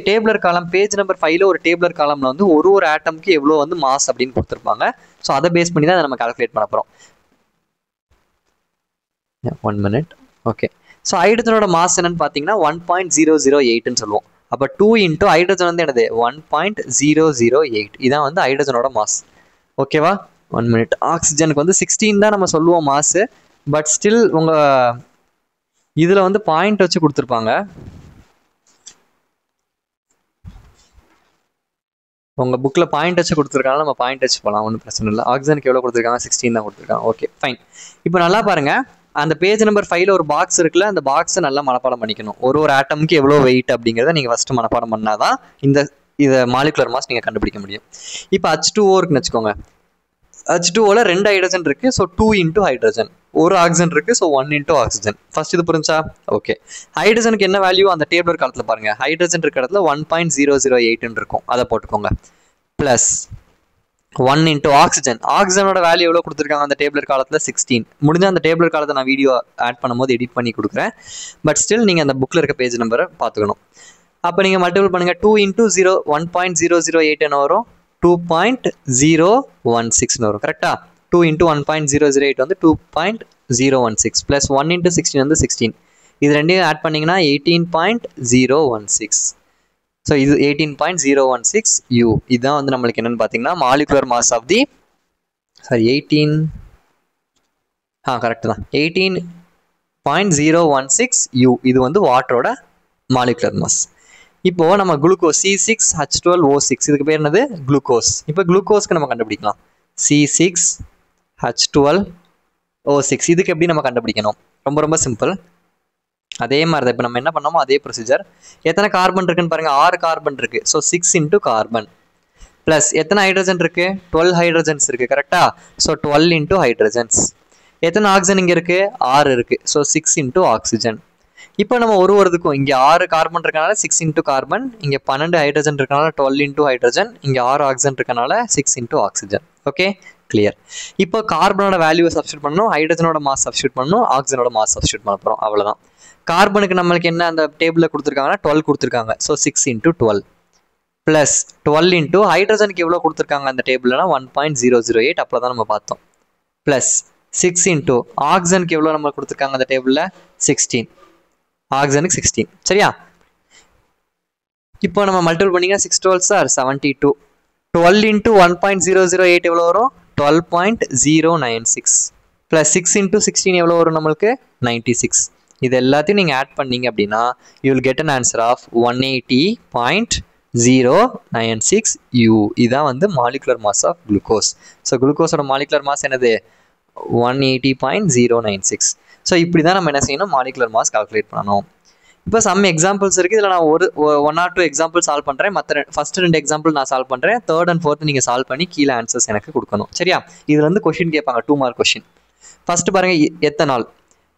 டேபிளர் காலம் பேஜ் நம்பர் 5ல் ஒரு டேபிளர் காலம்ல வந்து ஒரு ஆட்டம்க்கு எவ்வளோ வந்து மாஸ் அப்படின்னு கொடுத்துருப்பாங்க. ஸோ அதை பேஸ் பண்ணி தான் நம்ம கால்குலேட் பண்ண போகிறோம். 1 minute. ஓகே. ஸோ ஹைட்ரஜனோட மாஸ் என்னன்னு பார்த்தீங்கன்னா 1.008ன்னு சொல்லுவோம். அப்போ 2 into ஹைட்ரஜன் வந்து என்னது? 1.008. இதான் வந்து ஹைட்ரஜனோட மாஸ். ஓகேவா? 1 minute. ஆக்சிஜனுக்கு வந்து 16 தான் நம்ம சொல்லுவோம் மாசு, பட் ஸ்டில் உங்கள் இதில் வந்து பாயிண்ட் வச்சு கொடுத்துருப்பாங்க. உங்கள் புக்கில் பாயிண்ட் வச்சு கொடுத்துருக்காங்க, நம்ம பாயிண்ட் வச்சு போகலாம், ஒன்றும் பிரச்சனை இல்லை. ஆக்சிஜனுக்கு எவ்வளோ கொடுத்துருக்காங்க? 16 தான் கொடுத்துருக்காங்க. Okay fine. இப்போ நல்லா பாருங்கள், அந்த பேஜ் நம்பர் 5ல் ஒரு பாக்ஸ் இருக்குல்ல, அந்த பாக்ஸை நல்லா மனப்பாடம் பண்ணிக்கணும். ஒரு ஆட்டமுக்கு எவ்வளோ வெயிட் அப்படிங்கிறத நீங்கள் ஃபஸ்ட்டு மனப்பாடம் பண்ணால் தான் இதை மாலிகுலர் மாஸ் நீங்கள் கண்டுபிடிக்க முடியும். இப்போ H2O இருக்குன்னு வச்சுக்கோங்க. H2Oல 2 ஹைட்ரஜன் இருக்குது. So 2 into hydrogen. ஒரு ஆக்சிஜன் இருக்குது. So 1 into oxygen. ஃபர்ஸ்ட் இது புரிஞ்சா? ஓகே. ஹைட்ரஜனுக்கு என்ன வேல்யூ அந்த டேபிளர் காலத்தில் பாருங்க. ஹைட்ரஜன் இருக்கிற இடத்துல 1.008 இருக்கும், அதை போட்டுக்கோங்க. Plus 1 into oxygen. ஆக்சிஜனோட வேல்யூ எவ்வளோ கொடுத்துருக்காங்க அந்த டேபிளர் காலத்தில்? 16. முடிஞ்ச அந்த டேபிளர் காலத்தை நான் வீடியோ ஆட் பண்ணும்போது எடிட் பண்ணி கொடுக்குறேன். பட் ஸ்டில் நீங்கள் அந்த புக்கில் இருக்க பேஜ் நம்பரை பார்த்துக்கணும். அப்போ நீங்கள் மல்டிபிள் பண்ணுங்கள். 2 into 1.008 என்ன வரும்? 2.016 வரும். கரெக்டா? 2 into 1.008 வந்து 2.016 ப்ளஸ் 1 into 16 வந்து 16. இது ரெண்டையும் ஆட் பண்ணிங்கன்னா 18.016. ஸோ இது 18.016 U. இதுதான் வந்து நம்மளுக்கு என்னென்னு பார்த்தீங்கன்னா molecular mass of the 18 correct தான் 18.016 U. இது வந்து வாட்டரோட மாலிகுலர் மாஸ். இப்போ நம்ம குளுக்கோஸ் C6H12O6 இதுக்கு பேர் என்னது? குளுக்கோஸ். இப்போ குளுக்கோஸ்க்கு நம்ம கண்டுபிடிக்கலாம். C6H12O6 இதுக்கு எப்படி நம்ம கண்டுபிடிக்கணும்? ரொம்ப ரொம்ப சிம்பிள். அதே மாதிரி தான் இப்போ நம்ம என்ன பண்ணோமோ அதே ப்ரொசீஜர். எத்தனை கார்பன் இருக்குன்னு பாருங்க. 6 கார்பன் இருக்கு. ஸோ 6 into கார்பன் ப்ளஸ் எத்தனை ஹைட்ரஜன் இருக்கு? 12 ஹைட்ரஜன்ஸ் இருக்கு. கரெக்டா? So 12 into hydrogens. எத்தனை ஆக்சிஜன் இங்கே இருக்கு? 6 இருக்கு. So 6 into oxygen. இப்போ நம்ம ஒருவருக்கும் இங்கே 6 கார்பன் இருக்கனால 6 into கார்பன், இங்கே 12 ஹைட்ரஜன் இருக்கனால 12 into ஹைட்ரஜன், இங்கே 6 ஆக்சிஜன் இருக்கனால 6 into ஆக்சிஜன். Okay clear. இப்போ கார்பனோட வேல்யூவை சப்ஸ்டியூட் பண்ணணும், ஹைட்ரஜனோட மாஸ் சப்ஸ்டியூட் பண்ணணும், ஆக்சிஜனோட மாஸ் சப்ஸ்டியூட் பண்ண போகிறோம். அவ்வளோதான். கார்பனுக்கு நம்மளுக்கு என்ன அந்த டேபிளில் கொடுத்துருக்காங்கன்னா 12 கொடுத்துருக்காங்க. ஸோ 6 into 12 ப்ளஸ் 12 இன்ட்டு ஹைட்ரஜனுக்கு எவ்வளோ கொடுத்துருக்காங்க அந்த டேபிள்னா 1.008 அப்போ தான் நம்ம பார்த்தோம். ப்ளஸ் 6 இன்ட்டு ஆக்சிஜனுக்கு எவ்வளோ நம்ம கொடுத்துருக்காங்க அந்த டேபிளில் 16, ஆக்சிஜனுக்கு 16. சரியா? இப்போ நம்ம மல்டிபிள் பண்ணிங்கன்னா 6 12 சார் 72. 12 இன்ட்டு 1.008 எவ்வளோ வரும்? 12.096 ப்ளஸ் 6 இன்ட்டு 16 எவ்வளோ வரும் நம்மளுக்கு? 96. இது எல்லாத்தையும் நீங்கள் ஆட் பண்ணீங்க அப்படின்னா you will get an answer of 180.096 U. இதான் வந்து molecular mass of glucose. So குளுக்கோஸோட மாலிகுலர் மாஸ் என்னது? 180.096. ஸோ இப்படி தான் நம்ம என்ன செய்யணும்? மாலிகுலர் மாஸ் கால்குலேட் பண்ணணும். இப்போ சம் எக்ஸாம்பிள்ஸ் இருக்குது. இதில் நான் one or two example solve பண்ணுறேன். மற்ற ஃபஸ்ட்டு 2 எக்ஸாம்பிள் நான் சால்வ் பண்ணுறேன். 3rd and 4th நீங்கள் சால்வ் பண்ணி கீழே ஆன்சர்ஸ் எனக்கு கொடுக்கணும். சரியா? இதில் வந்து கொஷின் கேட்பாங்க, 2 மார்க் கொஷின். ஃபஸ்ட்டு பாருங்கள், எத்தனால்.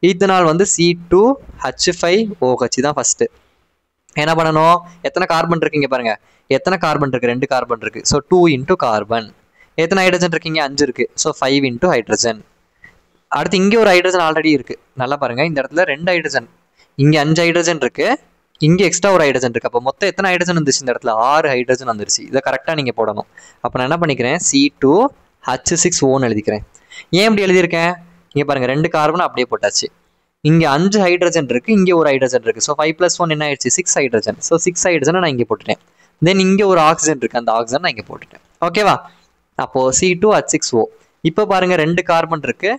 ஈத்தனால் வந்து C2H5OH தான் ஃபஸ்ட்டு. என்ன பண்ணணும்? எத்தனை கார்பன் இருக்குங்க பாருங்க, எத்தனை கார்பன் இருக்குது? 2 கார்பன் இருக்குது. So 2 into carbon. எத்தனை ஹைட்ரஜன் இருக்கீங்க? 5 இருக்குது. So 5 into hydrogen. அடுத்து இங்கே ஒரு ஹைட்ரஜன் ஆல்ரெடி இருக்குது. நல்லா பாருங்கள், இந்த இடத்துல 2 ஹைட்ரஜன், இங்கே 5 ஹைட்ரஜன் இருக்குது, இங்கே எக்ஸ்ட்ரா ஒரு ஹைட்ரஜன் இருக்குது. அப்போ மொத்தம் எத்தனை ஹைட்ரஜன் வந்துருச்சு? இந்த இடத்துல 6 ஹைட்ரஜன் வந்துருச்சு. இதை கரெக்டாக நீங்கள் போடணும். அப்போ நான் என்ன பண்ணிக்கிறேன்? C2H6O எழுதிக்கிறேன். ஏன் இப்படி எழுதியிருக்கேன்? இங்கே பாருங்கள், 2 கார்பன் அப்படியே போட்டாச்சு. இங்கே 5 ஹைட்ரஜன் இருக்குது, இங்கே ஒரு ஹைட்ரஜன் இருக்குது. ஸோ 5 + 1 என்ன ஆயிடுச்சு? 6 ஹைட்ரஜன். ஸோ 6 ஹைட்ரஜனை நான் இங்கே போட்டுட்டேன். தென் இங்கே ஒரு ஆக்சிஜன் இருக்குது, அந்த ஆக்சிஜன் நான் இங்கே போட்டுட்டேன். ஓகேவா? அப்போது C2H6O. இப்போ பாருங்கள், 2 கார்பன் இருக்குது,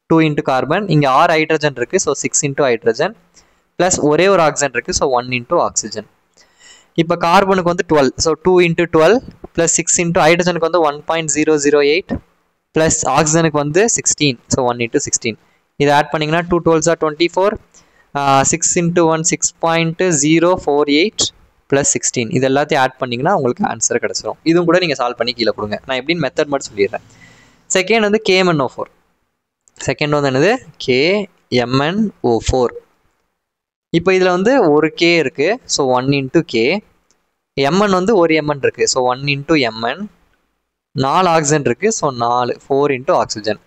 2 இன்ட்டு கார்பன். இங்கே 6 ஹைட்ரஜன் இருக்குது. ஸோ 6 இன்ட்டு ஹைட்ரஜன் ப்ளஸ் ஒரே ஒரு ஆக்சிஜன் இருக்குது. So 1 into oxygen. இப்போ கார்பனுக்கு வந்து 12. ஸோ 2 இன்ட்டு 12 ப்ளஸ் 6 இன்ட்டு ஹைட்ரஜனுக்கு வந்து 1.008 ப்ளஸ் ஆக்சிஜனுக்கு வந்து 16. So 1 into 16. இதை ஆட் பண்ணிங்கன்னா 2 12s are 24. 6 into 1 6.048 plus 16. இது எல்லாத்தையும் ஆட் பண்ணிங்கன்னா உங்களுக்கு ஆன்சர் கிடச்சிரும். இதுவும் கூட நீங்கள் சால்வ் பண்ணி கீழே கொடுங்க. நான் எப்படின்னு மெத்தட் மட்டும் சொல்லிடுறேன். செகண்ட் வந்து KMnO4. செகண்ட் வந்து என்னது? KMnO4. இப்போ இதில் வந்து ஒரு K இருக்குது. So 1 into K. Mn வந்து ஒரு Mn இருக்குது. So 1 into Mn. 4 ஆக்சிஜன் இருக்குது. So 4 into oxygen.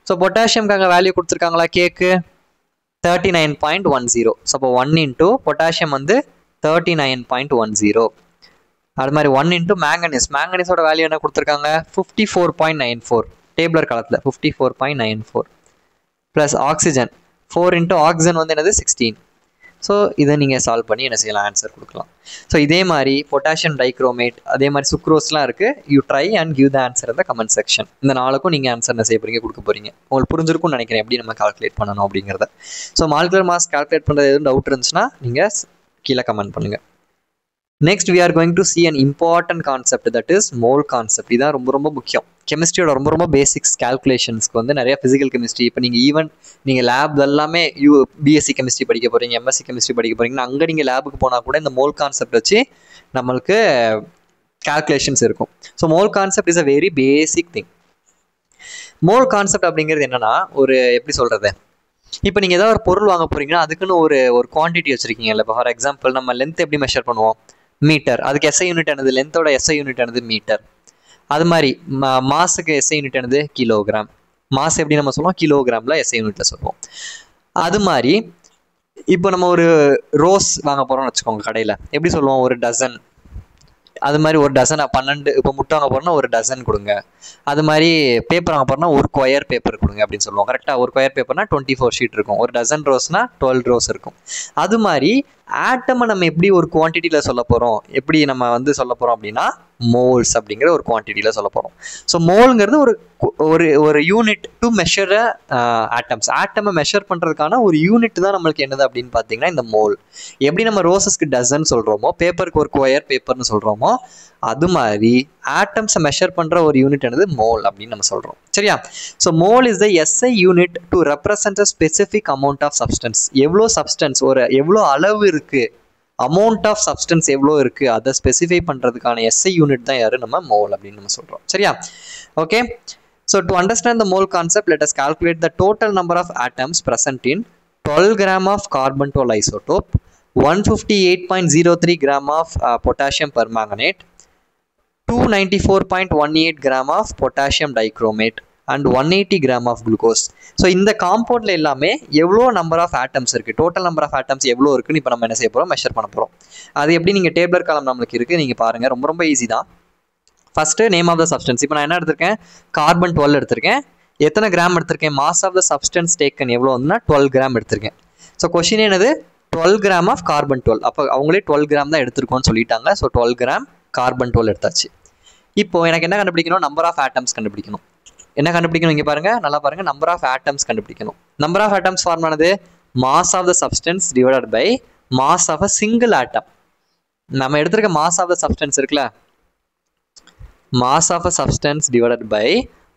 ஸோ பொட்டாசியம்காக வேல்யூ கொடுத்துருக்காங்களா? கேக்கு 39.10. ஸோ அப்போ 1 இன்ட்டு பொட்டாசியம் வந்து 39.10. அது மாதிரி 1 இன்ட்டு மேங்கனீஸ். மேங்கனீஸோட வேல்யூ என்ன கொடுத்துருக்காங்க? 54.94. டேபிளர் காலத்தில் 54.94 ப்ளஸ் ஆக்சிஜன் 4 இன்ட்டு ஆக்சிஜன் வந்து என்னது? 16. ஸோ இதை நீங்கள் சால்வ் பண்ணி என்ன செய்யலாம்? ஆன்சர் கொடுக்கலாம். ஸோ இதே மாதிரி பொட்டாசியம் டைக்ரோமேட், அதே மாதிரி சுக்ரோஸ்லாம் இருக்குது. You try and give the answer இந்த கமெண்ட் செக்ஷன். இந்த 4க்கும் நீங்கள் ஆன்சர் என்ன செய்ய போகிறீங்க? கொடுக்க போகிறீங்க. உங்களுக்கு புரிஞ்சிருக்கும்னு நினைக்கிறேன் எப்படி நம்ம கால்குலேட் பண்ணணும் அப்படிங்கிறத. ஸோ மாலிகுலர் மாஸ் கால்குலேட் பண்ணுறது எதுவும் டவுட் இருந்துச்சுன்னா நீங்கள் கீழே கமெண்ட் பண்ணுங்கள். Next we are going to see an important concept, that is mole concept. இதான் ரொம்ப ரொம்ப முக்கியம். கெமிஸ்ட்ரியோட ரொம்ப ரொம்ப பேசிக்ஸ் கால்குலேஷன்ஸ்க்கு வந்து நிறைய ஃபிசிக்கல் கெமிஸ்ட்ரி. இப்போ நீங்கள் லேப் எல்லாமே பிஎஸ்சி கெமிஸ்ட்ரி படிக்க போகிறீங்க, எம்எஸ்சி கெமிஸ்ட்ரி படிக்க போகிறீங்கன்னா அங்கே நீங்கள் லேபுக்கு போனால் கூட இந்த மோல் கான்செப்ட் வச்சு நம்மளுக்கு கால்குலேஷன்ஸ் இருக்கும். So mole concept is a very basic thing. Mole concept அப்படிங்கிறது என்னன்னா, ஒரு எப்படி சொல்கிறது, இப்போ நீங்கள் ஏதாவது ஒரு பொருள் வாங்க போகிறீங்கன்னா அதுக்குன்னு ஒரு குவான்டிட்டி வச்சுருக்கீங்கல்ல. இப்போ ஃபார் எக்ஸாம்பிள் நம்ம லென்த் எப்படி மெஷர் பண்ணுவோம்? மீட்டர். அதுக்கு எஸ்ஐ யூனிட் என்னது? லென்த்தோட எஸ்ஐ யூனிட் என்னது? மீட்டர். அது மாதிரி மாஸுக்கு எஸ்ஐ யூனிட் என்னது? கிலோகிராம். மாஸ் எப்படி நம்ம சொல்லுவோம்? கிலோகிராமில் எஸ்ஐ யூனிட்டில் சொல்லுவோம். அது மாதிரி இப்போ நம்ம ஒரு ரோஸ் வாங்க போகிறோம்னு வச்சுக்கோங்க கடையில், எப்படி சொல்லுவோம்? ஒரு டசன். அது மாதிரி ஒரு டசன் 12. இப்போ முட்டை வாங்க போகிறோம்னா ஒரு டசன் கொடுங்க. அது மாதிரி பேப்பர் வாங்க போகிறோம்னா ஒரு ஸ்கொயர் பேப்பர் கொடுங்க அப்படின்னு சொல்லுவோம். கரெக்டாக ஒரு ஸ்கொயர் பேப்பர்னா 24 ஷீட் இருக்கும். ஒரு டசன் ரோஸ்னா 12 ரோஸ் இருக்கும். அது மாதிரி ஆட்டமை நம்ம எப்படி ஒரு குவான்டிட்டியில் சொல்ல போகிறோம், எப்படி நம்ம வந்து சொல்ல போகிறோம் அப்படின்னா மோல்ஸ் அப்படிங்கிற ஒரு குவான்டிட்டியில் சொல்ல போகிறோம். ஸோ மோலுங்கிறது ஒரு யூனிட் டு மெஷர் ஆட்டம்ஸ். ஆட்டமை மெஷர் பண்ணுறதுக்கான ஒரு யூனிட் தான் நம்மளுக்கு என்னது அப்படின்னு பார்த்தீங்கன்னா இந்த மோல். எப்படி நம்ம ரோசஸ்க்கு டசன் சொல்கிறோமோ, பேப்பருக்கு ஒரு ஸ்கொயர் பேப்பர்னு சொல்கிறோமோ, அது மாதிரி ஆட்டம்ஸை மெஷர் பண்ணுற ஒரு யூனிட் என்னது? மோல் அப்படின்னு நம்ம சொல்கிறோம். சரியா? So mole is the SI unit to represent a specific amount of substance. எவ்வளோ சப்ஸ்டன்ஸ், எவ்வளோ அளவு இருக்குது, அமௌண்ட் ஆஃப் சப்ஸ்டன்ஸ் எவ்வளோ இருக்குது, அதை ஸ்பெசிஃபை பண்ணுறதுக்கான எஸ்ஐ யூனிட் தான் யார்? நம்ம மோல் அப்படின்னு நம்ம சொல்கிறோம். சரியா? Okay. So to understand the mole concept, let us calculate the total number of atoms present in 12 gram of carbon 12 isotope, 158.03 gram of potassium permanganate, 294.18 gram of potassium dichromate, and 180 gram of glucose. So இந்த காம்பவுண்டில் எல்லாமே எவ்வளோ number of atoms இருக்குது, total number of atoms எவ்வளோ இருக்குன்னு இப்போ நம்ம என்ன செய்ய போகிறோம், மெஷர் பண்ண போகிறோம். அது எப்படி நீங்கள் டேபிளர் காலம் நம்மளுக்கு இருக்குது, நீங்கள் பாருங்கள், ரொம்ப ரொம்ப ஈஸி தான். First name of the substance. இப்போ நான் என்ன எடுத்திருக்கேன், கார்பன் 12 எடுத்திருக்கேன். எத்தனை கிராம் எடுத்திருக்கேன், mass of the substance taken எவ்வளோ வந்துன்னா 12 கிராம் எடுத்திருக்கேன். ஸோ கொஷின் என்னது, 12 கிராம் ஆஃப் கார்பன் 12. அப்போ அவங்களே 12 கிராம் தான் எடுத்திருக்கோன்னு சொல்லிட்டாங்க. ஸோ 12 கிராம் கார்பன் 12 எடுத்தாச்சு. இப்போது எனக்கு என்ன கண்டுபிடிக்கணும், நம்பர் ஆஃப் ஆட்டம்ஸ் கண்டுபிடிக்கணும். என்ன கண்டுபிடிக்கணும், இங்கே பாருங்கள், நல்லா பாருங்கள், நம்பர் ஆஃப் ஆட்டம்ஸ் கண்டுபிடிக்கணும். நம்பர் ஆஃப் ஆட்டம்ஸ் ஃபார்ம் ஆனது mass of the substance divided by mass of a single atom. நம்ம எடுத்திருக்க மாஸ் ஆஃப் த சப்ஸ்டன்ஸ் இருக்குல்ல, mass of a substance divided by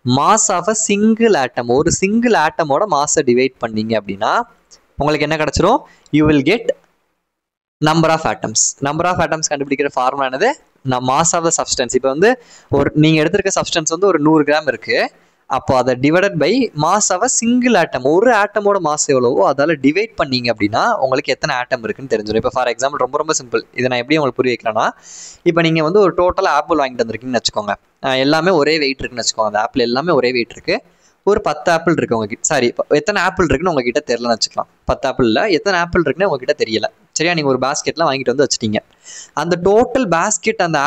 mass of a single atom. ஒரு single ஆட்டமோட மாஸை divide பண்ணீங்க அப்படின்னா உங்களுக்கு என்ன கிடச்சிரும், you will get number of atoms. Number of atoms கண்டுபிடிக்கிற ஃபார்முலா என்னது, மாஸ் ஆஃப் த சப்ஸ்டன்ஸ். இப்போ வந்து ஒரு நீங்கள் எடுத்திருக்க சப்ஸ்டன்ஸ் வந்து ஒரு 100 கிராம் இருக்குது. அப்போ அதை divided by mass of a single atom. ஒரு ஆட்டமோட மாஸ் எவ்வளவோ அதால் டிவைட் பண்ணீங்க அப்படின்னா உங்களுக்கு எத்தனை ஆட்டம் இருக்குன்னு தெரிஞ்சிடும். இப்போ ஃபார் எக்ஸாம்பிள் ரொம்ப ரொம்ப சிம்பிள், இதை நான் எப்படி உங்களுக்கு புரிய வைக்கிறேன்னா, இப்போ நீங்கள் வந்து ஒரு டோட்டல் ஆப்பிள் வாங்கிட்டு வந்திருக்கீங்கன்னு வச்சுக்கோங்க. எல்லாமே ஒரே வெயிட் இருக்குன்னு வச்சுக்கோங்க. அந்த ஆப்பிள் எல்லாமே ஒரே வெயிட் இருக்குது. ஒரு 10 ஆப்பிள் இருக்குது உங்ககிட்ட. சாரி, எத்தனை ஆப்பிள் இருக்குன்னு உங்ககிட்ட தெரியலன்னு வச்சுக்கலாம். 10 ஆப்பிள் இல்லை, எத்தனை ஆப்பிள் இருக்குன்னு உங்ககிட்ட தெரியல. சரியா, நீங்கள் ஒரு பாஸ்கெட்லாம் வாங்கிட்டு வந்து வச்சுட்டீங்க. அந்த டோட்டல் பாஸ்கெட் அந்த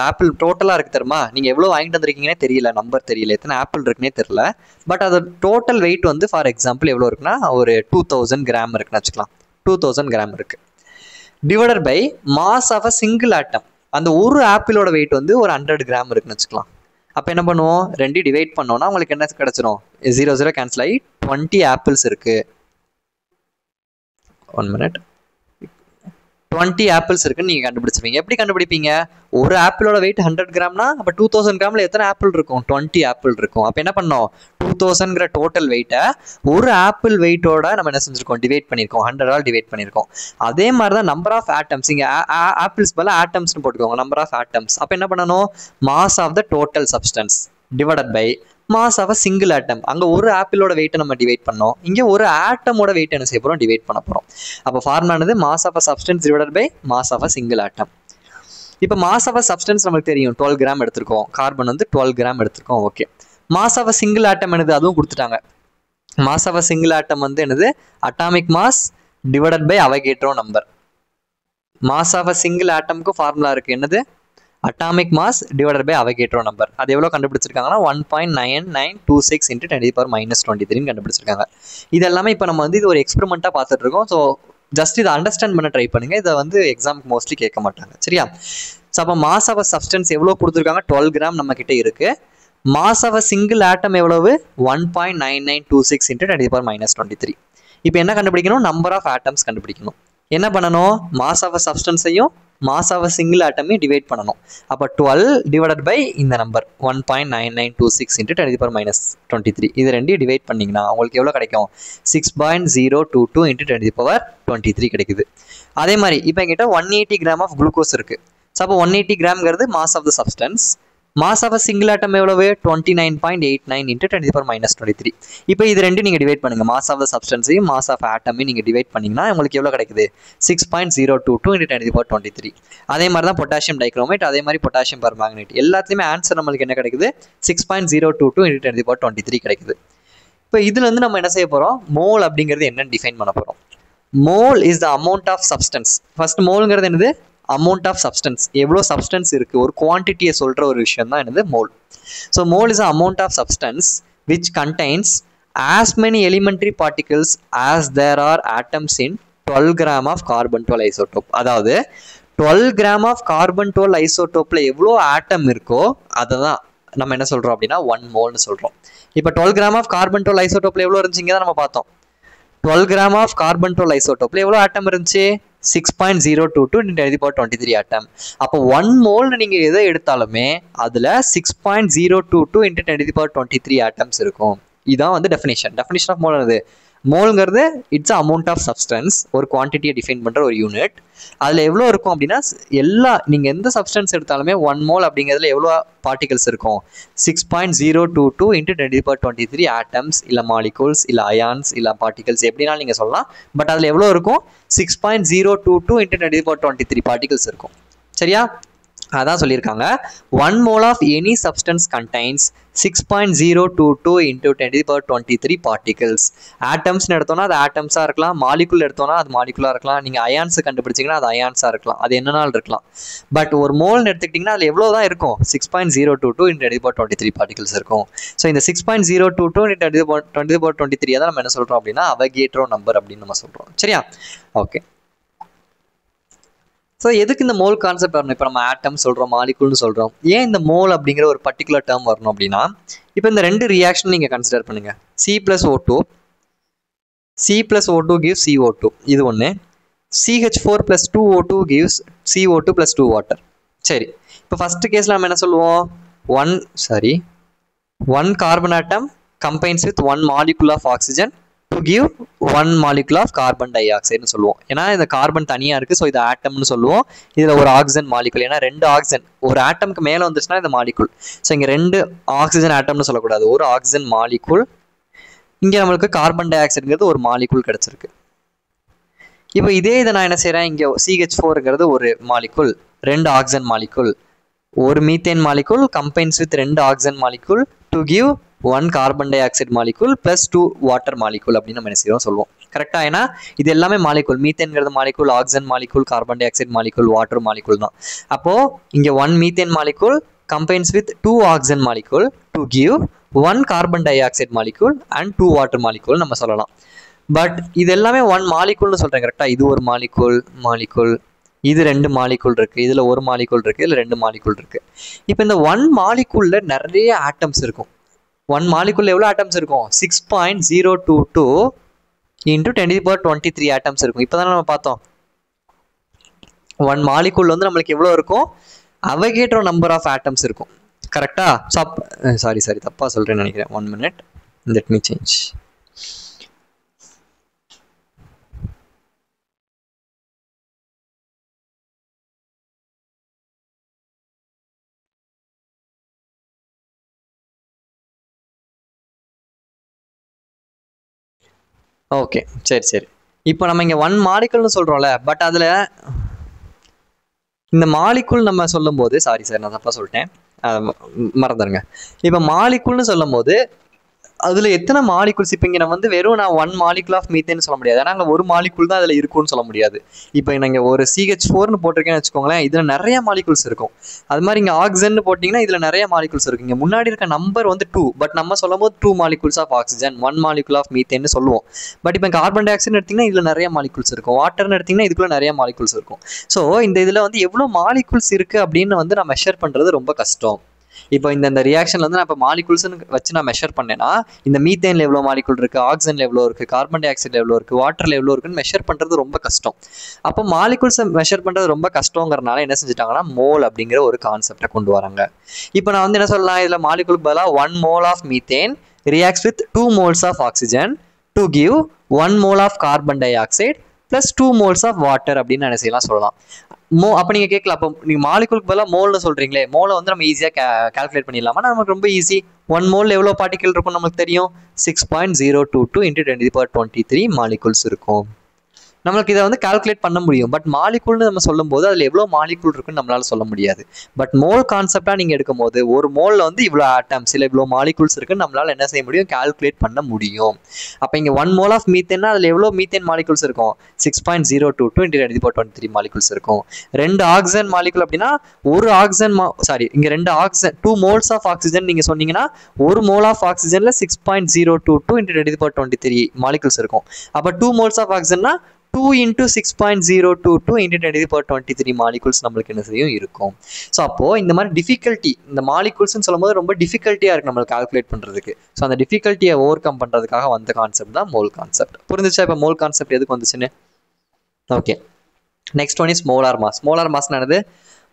ஆப்பிள் டோட்டலாக இருக்குது தெரியுமா, நீங்கள் எவ்வளோ வாங்கிட்டு வந்திருக்கீங்கன்னே தெரியல, நம்பர் தெரியல, எத்தனை ஆப்பிள் இருக்குன்னே தெரியல. பட் அது டோட்டல் வெயிட் வந்து ஃபார் எக்ஸாம்பிள் எவ்வளோ இருக்குன்னா ஒரு 2000 கிராம் இருக்குன்னு வச்சுக்கலாம். 2000 கிராம் இருக்குது. Divided by mass of a single atom. அந்த ஒரு ஆப்பிளோட வெயிட் வந்து ஒரு 100 கிராம் இருக்குன்னு வச்சுக்கலாம். அப்போ என்ன பண்ணுவோம், 2 டிவைட் பண்ணோன்னா உங்களுக்கு என்ன கிடச்சிரும், 0 0 கேன்சல் ஆகி 20 ஆப்பிள்ஸ் இருக்குது. 1 minute. 20 ஆப்பிள்ஸ் இருக்குன்னு நீங்கள் கண்டுபிடிச்சிருவீங்க. எப்படி கண்டுபிடிப்பீங்க, ஒரு ஆப்பிளோட வெயிட் 100 கிராம்னா அப்போ 2000 கிராமில் எத்தனை ஆப்பிள் இருக்கும், 20 ஆப்பிள் இருக்கும். அப்போ என்ன பண்ணோம், 2000ங்கிற டோட்டல் வெயிட்டை ஒரு ஆப்பிள் வெயிட்டோட நம்ம என்ன செஞ்சுருக்கோம், டிவைட் பண்ணியிருக்கோம், 100ஆல் டிவைட் பண்ணியிருக்கோம். அதே மாதிரி தான் நம்பர் ஆஃப் ஆட்டம்ஸ். இங்கே ஆப்பிள்ஸ் போல ஆட்டம்ஸ்னு போட்டுக்கோங்க, நம்பர் ஆஃப் ஆட்டம்ஸ். அப்போ என்ன பண்ணணும், mass of the total substance divided by mass of a single atom. அங்கே ஒரு ஆப்பிளோட வெயிட்டை நம்ம டிவைட் பண்ணோம், இங்கே ஒரு ஆட்டமோட வெயிட் என்ன செய்ய போகிறோம், டிவைட் பண்ண போகிறோம். அப்போ ஃபார்முலானது mass of a substance divided by mass of a single atom. இப்போ மாஸ் ஆஃப் அ சப்ஸ்டன்ஸ் நமக்கு தெரியும், 12 கிராம் எடுத்திருக்கோம். கார்பன் வந்து 12 கிராம் எடுத்திருக்கோம். Okay, mass of a single atom என்னது, அதுவும் கொடுத்துட்டாங்க. Mass of a single atom வந்து என்னது, atomic mass divided by Avogadro number. Mass of a single ஆட்டமுக்கு ஃபார்முலா இருக்குது, என்னது, atomic mass divided by Avogadro number. அது எவ்வளோ கண்டுபிடிச்சிருக்காங்கன்னா 1.9926 × 10⁻23 கண்டுபிடிச்சிருக்காங்க. இது எல்லாமே இப்போ நம்ம வந்து இது ஒரு எக்ஸ்பெரிமெண்ட்டாக பார்த்துட்டு இருக்கோம். ஸோ ஜஸ்ட் இதை அண்டர்ஸ்டாண்ட் பண்ண ட்ரை பண்ணுங்க. இதை வந்து எக்ஸாமுக்கு மோஸ்ட்லி கேட்க மாட்டாங்க. சரியா, ஸோ அப்போ மாஸ் ஆஃப் சப்ஸ்டன்ஸ் எவ்வளோ கொடுத்துருக்காங்க, 12 கிராம் நம்ம கிட்ட இருக்குது. மாஸ் ஆஃப் சிங்கிள் ஆட்டம் எவ்வளவு, 1.9926 × 10⁻23. இப்போ என்ன கண்டுபிடிக்கணும், நம்பர் ஆஃப் ஆட்டம்ஸ் கண்டுபிடிக்கணும். என்ன பண்ணணும், மாஸ் ஆஃப் சப்ஸ்டன்ஸையும் மாஸ் ஆஃப் சிங்கிள் ஆட்டமையும் டிவைட் பண்ணணும். அப்போ 12 டிவைடட் பை இந்த நம்பர் 1.9926 × 10⁻23. இது ரெண்டையும் டிவைட் பண்ணிங்கன்னா உங்களுக்கு எவ்வளோ கிடைக்கும், 6.022 × 10⁻23 கிடைக்குது. அதே மாதிரி இப்போ என்கிட்ட 180 கிராம் ஆஃப் குளுக்கோஸ் இருக்குது. ஸோ அப்போ 180 கிராம்ங்கிறது mass of the substance. Mass of single atom எவ்வளவு, 29.89 × 10⁻23. இப்போ இது ரெண்டு நீங்கள் டிவைட் பண்ணுங்கள், மாஸ் ஆஃப் த சப்ஸ்டன்ஸையும் மாஸ் ஆஃப் ஆட்டமையும் நீங்கள் டிவைட் பண்ணிங்கன்னா உங்களுக்கு எவ்வளோ கிடைக்குது, 6.022 × 10⁻23. அதே மாதிரி தான் பொட்டாசியம் டைக்ரோமேட், அதே மாதிரி பொட்டாசியம் பர்மாங்கனேட், எல்லாத்துலேயுமே ஆன்சர் நம்மளுக்கு என்ன கிடைக்குது, 6.022 × 10⁻23 கிடைக்குது. இப்போ இதுல இருந்து நம்ம என்ன செய்ய போகிறோம், மோல் அப்படிங்கிறது என்னன்னு டிஃபைன் பண்ண போகிறோம். Mole is the amount of substance. First மோல்ங்கிறது என்னது, அமௌண்ட் ஆஃப் சப்ஸ்டன்ஸ், எவ்வளோ சப்ஸ்டன்ஸ் இருக்குது, ஒரு குவான்டிட்டியை சொல்கிற ஒரு விஷயம் தான் என்னது, mole. So mole is amount of substance which contains as many elementary particles as there are atoms in 12 gram of carbon 12 isotope. அதாவது 12 gram of carbon 12 ஐசோடோப்பில் எவ்வளோ ஆட்டம் இருக்கோ அதை தான் நம்ம என்ன சொல்கிறோம் அப்படின்னா 1 மோல்னு சொல்கிறோம். இப்போ 12 gram of carbon 12 ஐசோடோப்பில் எவ்வளோ இருந்துச்சிங்க தான் நம்ம பார்த்தோம். 12 gram of carbon 12 ஐசோடோப்பில் எவ்வளோ ஆட்டம் இருந்துச்சு, 6.022 × 10⁻23 ஆட்டம். அப்போ 1 மோல்னு நீங்கள் எதை எடுத்தாலுமே அதில் 6.022 × 10⁻23 ஆட்டம்ஸ் இருக்கும். இதுதான் வந்து டெஃபினிஷன் ஆஃப் மோல். அது மோல்ங்கிறது இட்ஸ் அமௌண்ட் ஆஃப் சப்ஸ்டன்ஸ், ஒரு குவான்டிட்டியை டிஃபைன் பண்ணுற ஒரு யூனிட். அதில் எவ்வளோ இருக்கும் அப்படின்னா நீங்கள் எந்த சப்ஸ்டன்ஸ் எடுத்தாலுமே 1 மோல் அப்படிங்கிறதுல எவ்வளோ பார்ட்டிகல்ஸ் இருக்கும், 6.022 × 10⁻23 ஆட்டம்ஸ் இல்லை மாலிகூல்ஸ் இல்லை அயான்ஸ் இல்லை பார்ட்டிகல்ஸ் எப்படினாலும் நீங்கள் சொல்லலாம். பட் அதில் எவ்வளோ இருக்கும், 6.022 × 10⁻23 பார்ட்டிகல்ஸ் இருக்கும். சரியா, அதான் சொல்லியிருக்காங்க 1 mole of any substance contains 6.022 into 10⁻23 particles. ஆட்டம்ஸ்னு எடுத்தோம்னா அது ஆட்டம்ஸாக இருக்கலாம், மாலிகுல் எடுத்தோம்னா அது மாலிகுலாக இருக்கலாம், நீங்கள் அயான்ஸ் கண்டுபிடிச்சிங்கன்னா அது அயான்ஸாக இருக்கலாம், அது என்னன்னாலும் இருக்கலாம். பட் ஒரு மோல்னு எடுத்துக்கிட்டிங்கன்னா அதில் எவ்வளோ தான் இருக்கும், 6.022 into 10⁻23 particles இருக்கும். ஸோ இந்த 6.022 into 10⁻23 தான் நம்ம என்ன சொல்கிறோம் அப்படின்னா அவகேட்ரோ நம்பர் அப்படின்னு நம்ம சொல்கிறோம். சரியா? ஓகே. ஸோ எதுக்கு இந்த மோல் கான்செப்ட் வரணும்? இப்போ நம்ம ஆட்டம் சொல்கிறோம், மாலிகுல்னு சொல்கிறோம், ஏன் இந்த மோல் அப்படிங்கிற ஒரு பர்டிகுலர் டேர்ம் வரணும் அப்படின்னா, இப்போ இந்த ரெண்டு ரியாக்ஷன் நீங்கள் கன்சிடர் பண்ணுங்கள். C+O2 gives CO2, இது ஒன்று. CH4 + 2O2 gives CO2 + 2 water. சரி, இப்போ ஃபர்ஸ்ட் கேஸில் நம்ம என்ன சொல்லுவோம், one carbon atom combines with 1 molecule of oxygen to give 1 molecule of carbon dioxide சொல்லுவோம். ஏன்னா இந்த கார்பன் தனியாக இருக்குது, ஸோ இது ஆட்டம்னு சொல்லுவோம். இதில் ஒரு ஆக்சிஜன் மாலிகுல், ஏன்னா 2 ஆக்சிஜன் ஒரு ஆட்டம்க்கு மேலே வந்துச்சுன்னா இந்த மாலிகுல். ஸோ இங்கே 2 ஆக்சிஜன் ஆட்டம்னு சொல்லக்கூடாது, ஒரு ஆக்சிஜன் மாலிகுல். இங்கே நம்மளுக்கு கார்பன் டை ஆக்சைடுங்கிறது ஒரு மாலிகுல் கிடச்சிருக்கு. இப்போ இதே இதை நான் என்ன செய்கிறேன், இங்கே CH4ங்கிறது ஒரு மாலிகுல், 2 ஆக்சிஜன் மாலிகுல், ஒரு methane molecule combines with 2 oxygen molecule to give 1 carbon dioxide molecule plus 2 water molecule அப்படின்னு நம்ம என்ன செய்வோம் சொல்லுவோம். கரெக்டாக? ஏன்னா இது எல்லாமே மாலிகுல், மீத்தேன்கிறது molecule, oxygen molecule, carbon dioxide molecule, water molecule தான். அப்போது இங்கே 1 methane molecule combines with 2 oxygen molecule to give 1 carbon dioxide molecule and 2 water molecule நம்ம சொல்லலாம். பட் இது எல்லாமே 1 மாலிகுல்னு சொல்கிறேன். கரெக்டாக? இது ஒரு மாலிகுல், இது 2 மாலிகுல் இருக்குது, இதில் ஒரு மாலிகுல் இருக்குது, இதில் 2 மாலிகுல் இருக்குது. இப்போ இந்த 1 மாலிகுலில் நிறைய ஆட்டம்ஸ் இருக்கும். 1 மாலிகுல் எவ்வளோ ஆட்டம்ஸ் இருக்கும், 6.022 into 10⁻23 ஆட்டம்ஸ் இருக்கும். இப்போ தானே நம்ம பார்த்தோம் 1 மாலிகுல் வந்து நம்மளுக்கு எவ்வளோ இருக்கும், அவகேட்ரோ நம்பர் ஆஃப் ஆட்டம்ஸ் இருக்கும். கரெக்டா? ஸோ சாரி தப்பாக சொல்கிறேன்னு நினைக்கிறேன். 1 minute, let me change. Okay, சரி. இப்போ நம்ம இங்கே 1 மாலிகுல்னு சொல்கிறோம்ல, பட் அதில் இந்த மாலிகுல் நம்ம சொல்லும் போது நான் தப்பாக சொல்லிட்டேன், மறந்துடுங்க. இப்போ மாலிகுல்னு சொல்லும் போது அதில் எத்தனை மாலிகுல்ஸ், இப்போ இங்கே நம்ம வந்து வெறும் நான் 1 மாலிகுல் ஆஃப் மீத்தேன்னு சொல்ல முடியாது, ஏன்னா அங்கே ஒரு மாலிகுல் தான் அதில் இருக்குன்னு சொல்ல முடியாது. இப்போ நீங்கள் ஒரு CH4னு போட்டிருக்கேன்னு வச்சுக்கோங்களேன், இதில் நிறைய மாலிகுல்ஸ் இருக்கும். அது மாதிரி இங்கே ஆக்சிஜன் போட்டிங்கன்னா இதில் நிறைய மாலிகுல்ஸ் இருக்கும். இங்கே முன்னாடி இருக்க நம்பர் வந்து 2, பட் நம்ம சொல்லும் போது 2 molecules of oxygen, 1 molecule of மீத்தேன்னு சொல்லுவோம். பட் இப்போ கார்பன் டை ஆக்சைடு எடுத்திங்கன்னா இதில் நிறைய மாலிகுல்ஸ் இருக்கும், வாட்டர்னு எடுத்திங்கன்னா இதுக்குள்ளே நிறைய மாலிகுல்ஸ் இருக்கும். ஸோ இந்த இதில் வந்து எவ்வளோ மாலிகுல்ஸ் இருக்குது அப்படின்னு வந்து நான் மெஷர் பண்ணுறது ரொம்ப கஷ்டம். இப்போ இந்த ரியாக்ஷன்ல வந்து நான் இப்போ மாலிகுல்ஸ்னு வச்சு நான் மெஷர் பண்ணேன்னா இந்த மீத்தேன்ல எவ்வளோ மாலிகுல் இருக்குது, ஆக்சிஜன்ல எவ்வளோ இருக்குது, கார்பன் டை ஆக்சைடில் எவ்வளோ இருக்குது, வாட்டரில் எவ்வளோ இருக்குன்னு மெஷர் பண்ணுறது ரொம்ப கஷ்டம். அப்போ மாலிகுல்ஸை மெஷர் பண்ணுறது ரொம்ப கஷ்டங்கிறனால என்ன செஞ்சுட்டாங்கன்னா மோல் அப்படிங்கிற ஒரு கான்செப்டை கொண்டு வராங்க. இப்போ நான் வந்து என்ன சொல்லலாம், இதில் மாலிகுலுக்கு பதிலாக 1 mole of methane reacts with 2 moles of oxygen to give 1 mole of carbon dioxide plus 2 moles of water அப்படின்னு என்ன செய்யலாம் சொல்லலாம். அப்போ நீங்கள் கேட்கலாம், அப்போ நீங்கள் மாலிகுலுக்கு பதிலாக மோல்னு சொல்கிறீங்களே, மோலை வந்து நம்ம ஈஸியாக கால்குலேட் பண்ணிடலாமா? நமக்கு ரொம்ப ஈஸி. 1 mole எவ்வளோ பார்ட்டிகல் இருக்கும் நமக்கு தெரியும், 6.022 into 10⁻23 மாலிகுல்ஸ் இருக்கும். நம்மளுக்கு இதை வந்து கால்குலேட் பண்ண முடியும். பட் மாலிகுல்னு நம்ம சொல்லும்போது அதில் எவ்வளோ மாலிகுல் இருக்குன்னு நம்மளால சொல்ல முடியாது. பட் மோல் கான்செப்டாக நீங்கள் எடுக்கும்போது ஒரு மோலில் வந்து இவ்வளோ ஆட்டம்ஸ் இல்லை இவ்வளோ மாலிகுல்ஸ் இருக்குன்னு நம்மளால் என்ன செய்ய முடியும், கால்குலேட் பண்ண முடியும். அப்போ இங்கே 1 mole ஆஃப் மீத்தேன்னா அதில் எவ்வளோ மீத்தேன் மாலிகுல்ஸ் இருக்கும், 6.022 into 10⁻23 மாலிகுல்ஸ் இருக்கும். 2 ஆக்சிஜன் மாலிகுல் அப்படின்னா ஒரு ஆக்சிஜன் இங்கே 2 ஆக்சிஜன் 2 moles ஆஃப் ஆக்சிஜன் நீங்கள் சொன்னீங்கன்னா ஒரு மோல் ஆஃப் ஆக்சிஜனில் 6.022 into 10⁻23 மாலிகுல்ஸ் இருக்கும். அப்போ 2 moles ஆஃப் ஆக்சிஜன்னா 2 into 6.022 into 10⁻23 மாலிகுல்ஸ் நம்மளுக்கு என்ன செய்யும் இருக்கும். ஸோ அப்போது இந்த மாதிரி டிஃபிகல்ட்டி, இந்த மாலிகுல்ஸ்னு சொல்லும்போது ரொம்ப டிஃபிகல்ட்டியாக இருக்குது நம்மளுக்கு கால்குலேட் பண்ணுறதுக்கு. ஸோ அந்த டிஃபிகல்ட்டியை ஓவர் கம் பண்ணுறதுக்காக வந்த கான்செப்ட் தான் மோல் கான்செப்ட். புரிஞ்சிச்சா இப்போ மோல் கான்செப்ட் எதுக்கு வந்துச்சுன்னு? Okay, next one is molar mass. Molar mass என்னது,